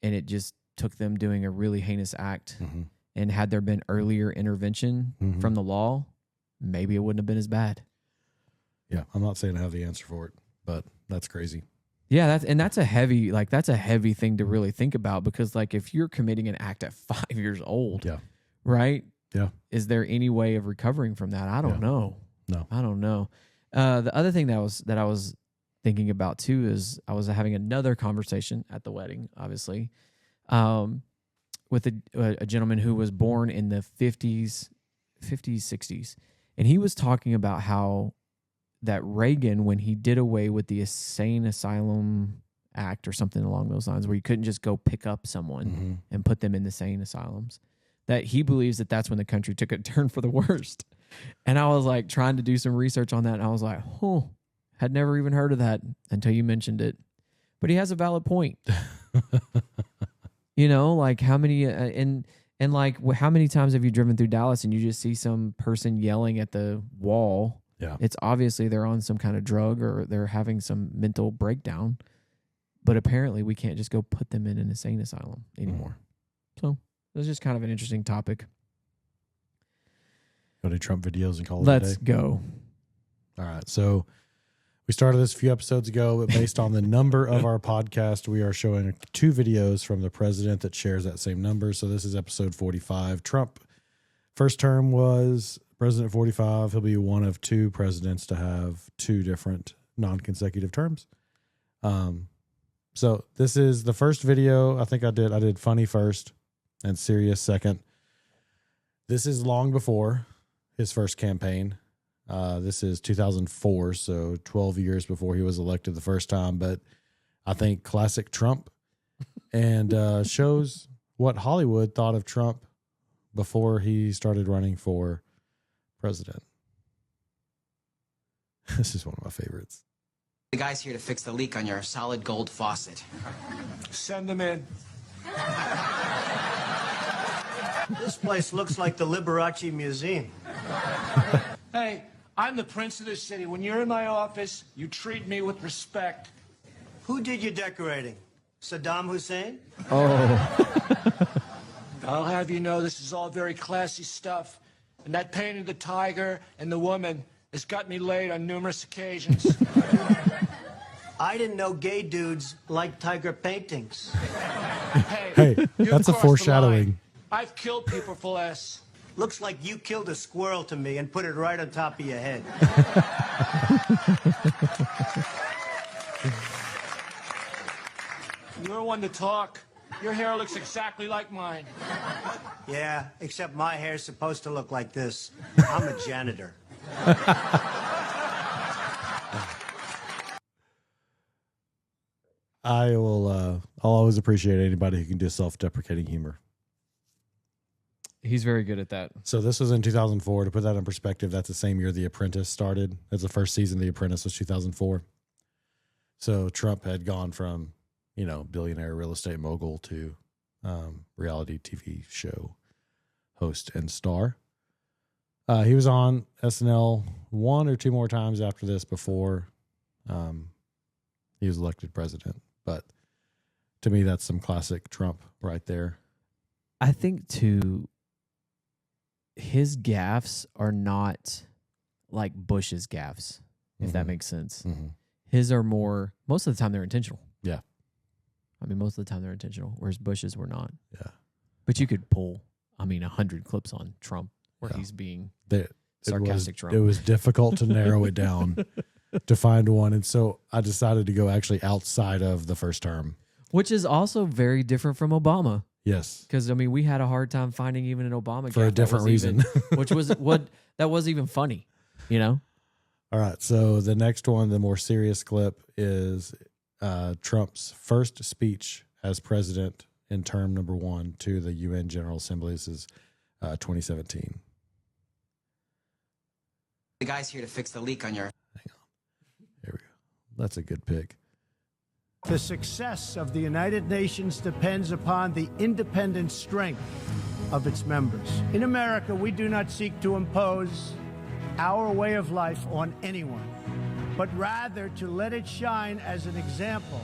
it just took them doing a really heinous act. And had there been earlier intervention from the law, maybe it wouldn't have been as bad. Yeah, I'm not saying I have the answer for it, but that's crazy. Yeah, that's a heavy thing to really think about, because like if you're committing an act at 5 years old, right? Yeah. Is there any way of recovering from that? I don't know. No. I don't know. The other thing that I was thinking about too is I was having another conversation at the wedding, obviously, with a gentleman who was born in the 50s, 60s. And he was talking about how that Reagan, when he did away with the Insane Asylum Act or something along those lines, where you couldn't just go pick up someone and put them in the sane asylums, that he believes that that's when the country took a turn for the worst. And I was like trying to do some research on that, and I was like, had never even heard of that until you mentioned it. But he has a valid point. You know, like how many and like how many times have you driven through Dallas and you just see some person yelling at the wall? Yeah. It's obviously they're on some kind of drug or they're having some mental breakdown. But apparently we can't just go put them in an insane asylum anymore. So it was just kind of an interesting topic. Go to Trump videos and call it Let's a day. go. All right. So we started this a few episodes ago, but based on the number of our podcast, we are showing 2 videos from the president that shares that same number. So this is episode 45. Trump, first term was President 45. He'll be one of 2 presidents to have 2 different non-consecutive terms. So this is the first video. I think I did funny first and serious second. This is long before his first campaign. This is 2004, so 12 years before he was elected the first time. But I think classic Trump, and shows what Hollywood thought of Trump before he started running for president. This is one of my favorites. The guy's here to fix the leak on your solid gold faucet. Send them in. This place looks like the Liberace Museum. Hey, I'm the prince of this city. When you're in my office, you treat me with respect. Who did your decorating? Saddam Hussein? I'll have you know this is all very classy stuff. And that painting of the tiger and the woman has got me laid on numerous occasions. I didn't know gay dudes like tiger paintings. Hey, you've that's a crossed the foreshadowing. line. I've killed people for less. Looks like you killed a squirrel to me and put it right on top of your head. You're one to talk. Your hair looks exactly like mine. Yeah, except my hair's supposed to look like this. I'm a janitor. I'll always appreciate anybody who can do self-deprecating humor. He's very good at that. So this was in 2004. To put that in perspective, that's the same year The Apprentice started. That's the first season of The Apprentice was 2004. So Trump had gone from, billionaire real estate mogul to reality TV show host and star. He was on SNL one or two more times after this before he was elected president. But to me, that's some classic Trump right there. I think, too, his gaffes are not like Bush's gaffes, if that makes sense. Mm-hmm. His are more, most of the time, they're intentional. Yeah. I mean, most of the time they're intentional, whereas Bush's were not. Yeah. But you could pull, 100 clips on Trump where he's being sarcastic Trump. It was difficult to narrow it down to find one. And so I decided to go actually outside of the first term. Which is also very different from Obama. Yes. Because, we had a hard time finding even an Obama for a different reason. Which was that was even funny, All right. So the next one, the more serious clip, is Trump's first speech as president in term number 1 to the UN General Assembly. This is 2017. The guy's here to fix the leak on your... Hang on. Here we go. That's a good pick. The success of the United Nations depends upon the independent strength of its members. In America, we do not seek to impose our way of life on anyone, but rather to let it shine as an example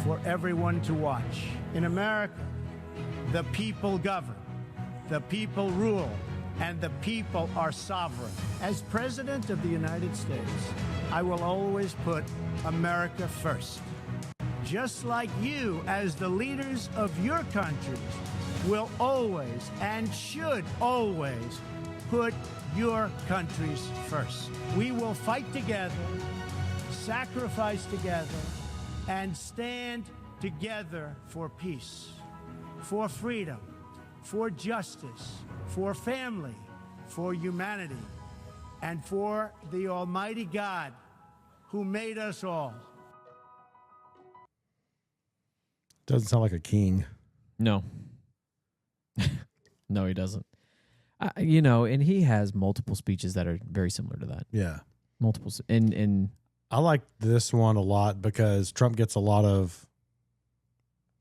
for everyone to watch. In America, the people govern, the people rule, and the people are sovereign. As President of the United States, I will always put America first. Just like you, as the leaders of your countries, will always and should always put your countries first. We will fight together, sacrifice together, and stand together for peace, for freedom, for justice, for family, for humanity, and for the Almighty God who made us all. Doesn't sound like a king. No. No, he doesn't. And he has multiple speeches that are very similar to that. Yeah. Multiple. And I like this one a lot because Trump gets a lot of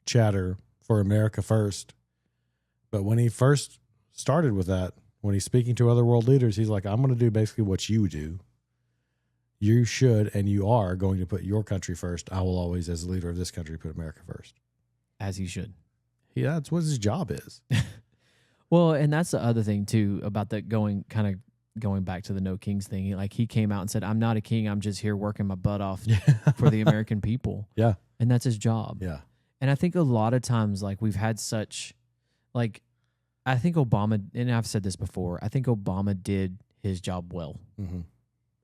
chatter for America first. But when he first started with that, when he's speaking to other world leaders, he's like, I'm going to do basically what you do. You should, and you are going to put your country first. I will always, as the leader of this country, put America first. As he should. Yeah, that's what his job is. Well, and that's the other thing, too, about that going back to the no kings thing. He came out and said, I'm not a king. I'm just here working my butt off for the American people. Yeah. And that's his job. Yeah. And I think a lot of times, we've had such, I think Obama, and I've said this before, I think Obama did his job well. Mm-hmm.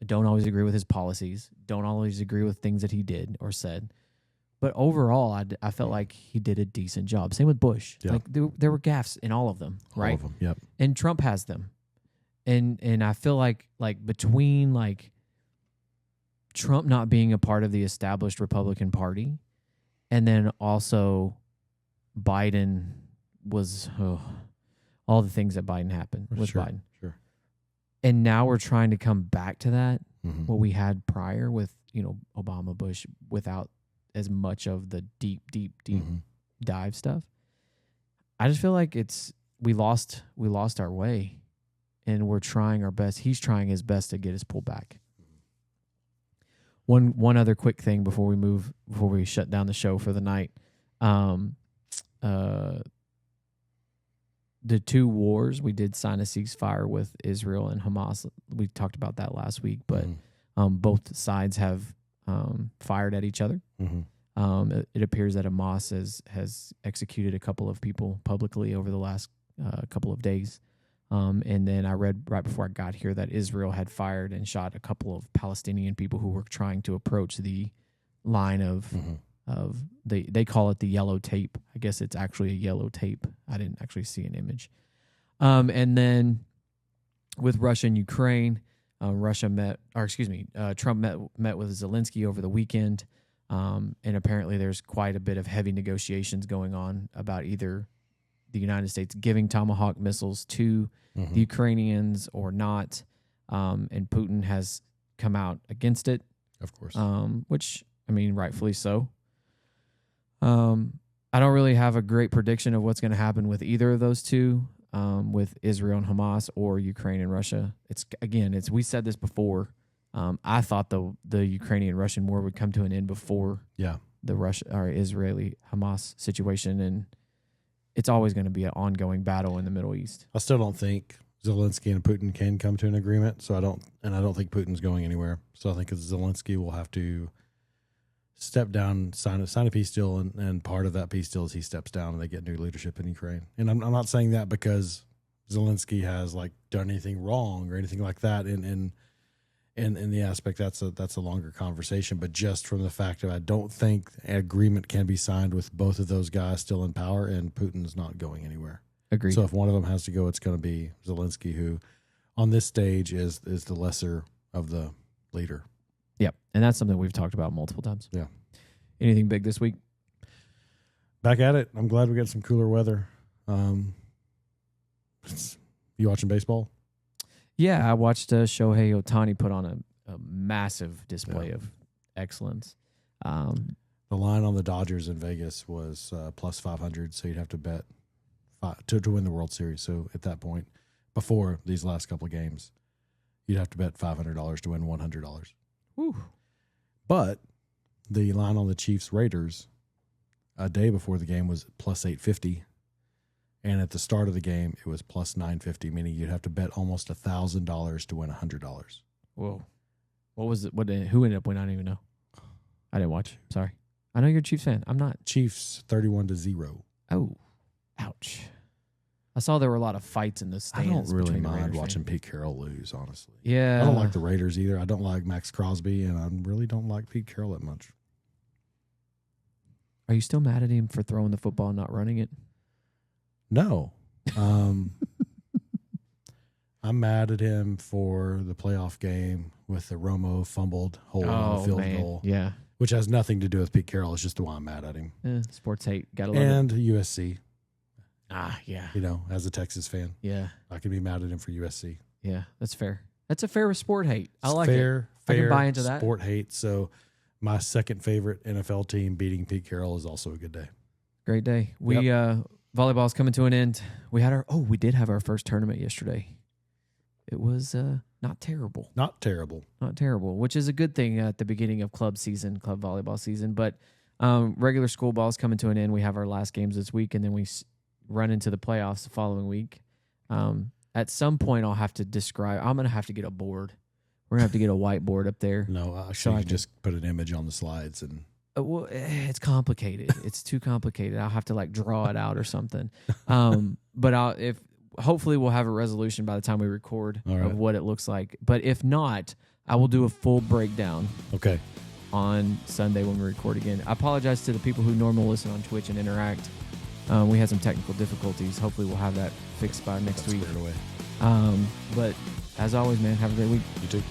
I don't always agree with his policies. Don't always agree with things that he did or said. But overall, I felt like he did a decent job. Same with Bush. Yeah. There were gaffes in all of them, right? All of them, yep. And Trump has them. And I feel like between Trump not being a part of the established Republican Party, and then also Biden was all the things that Biden happened with Biden. Sure. And now we're trying to come back to that, Mm-hmm. what we had prior with, Obama, Bush, without as much of the deep Mm-hmm. dive stuff. I just feel like we lost our way, and we're trying our best. He's trying his best to get us pulled back. One other quick thing before we shut down the show for the night. the two wars, we did sign a ceasefire with Israel and Hamas. We talked about that last week, but both sides have fired at each other. It appears that Hamas has executed a couple of people publicly over the last couple of days. And then I read right before I got here that Israel had fired and shot a couple of Palestinian people who were trying to approach the line of they call it the yellow tape. I guess it's actually a yellow tape. I didn't actually see an image. And then with Russia and Ukraine, Trump met with Zelensky over the weekend. And apparently there's quite a bit of heavy negotiations going on about either the United States giving Tomahawk missiles to the Ukrainians or not. And Putin has come out against it. Of course. Which, I mean, rightfully so. I don't really have a great prediction of what's going to happen with either of those two, with Israel and Hamas or Ukraine and Russia. We said this before. I thought the Ukrainian-Russian war would come to an end before the Israeli Hamas situation, and it's always going to be an ongoing battle in the Middle East. I still don't think Zelensky and Putin can come to an agreement. So I don't think Putin's going anywhere. So I think Zelensky will have to step down, sign a peace deal, and part of that peace deal is he steps down and they get new leadership in Ukraine. And I'm not saying that because Zelensky has like done anything wrong or anything like that. In the aspect that's a longer conversation, but just from the fact that I don't think an agreement can be signed with both of those guys still in power, and Putin's not going anywhere. Agreed. So if one of them has to go, it's going to be Zelensky, who on this stage is the lesser of the leader. Yep, and that's something we've talked about multiple times. Yeah. Anything big this week? Back at it. I'm glad we got some cooler weather. You watching baseball? Yeah, I watched Shohei Ohtani put on a massive display of excellence. The line on the Dodgers in Vegas was plus 500, so you'd have to bet to win the World Series. So at that point, before these last couple of games, you'd have to bet $500 to win $100. Whew. But the line on the Chiefs Raiders a day before the game was plus 850. And at the start of the game, it was plus 950, meaning you'd have to bet almost $1,000 to win $100. Whoa. What was it? Who ended up winning? I don't even know. I didn't watch. Sorry. I know you're a Chiefs fan. I'm not. Chiefs 31-0. Oh, ouch. I saw there were a lot of fights in the stands. I don't really mind watching Pete Carroll lose, honestly. Yeah. I don't like the Raiders either. I don't like Max Crosby, and I really don't like Pete Carroll that much. Are you still mad at him for throwing the football and not running it? No. I'm mad at him for the playoff game with the Romo fumbled hole on the field goal. Yeah. Which has nothing to do with Pete Carroll. It's just why I'm mad at him. Sports hate. Gotta love and it. USC. Yeah. You know, as a Texas fan. Yeah. I can be mad at him for USC. Yeah, that's fair. That's a fair sport hate. I like fair, it. I can buy into that. Sport hate. So my second favorite NFL team beating Pete Carroll is also a good day. Great day. Volleyball's coming to an end. We did have our first tournament yesterday. It was not terrible. Not terrible, which is a good thing at the beginning of club volleyball season. But regular school ball is coming to an end. We have our last games this week, and then we run into the playoffs the following week. At some point, I'm going to have to get a board. We're going to have to get a whiteboard up there. No, actually, you can just put an image on the slides and... Well, it's complicated. It's too complicated. I'll have to draw it out or something. But hopefully we'll have a resolution by the time we record of what it looks like. But if not, I will do a full breakdown. Okay. On Sunday when we record again. I apologize to the people who normally listen on Twitch and interact. We had some technical difficulties. Hopefully we'll have that fixed by next week. Squared away. But as always, man, have a great week. You too.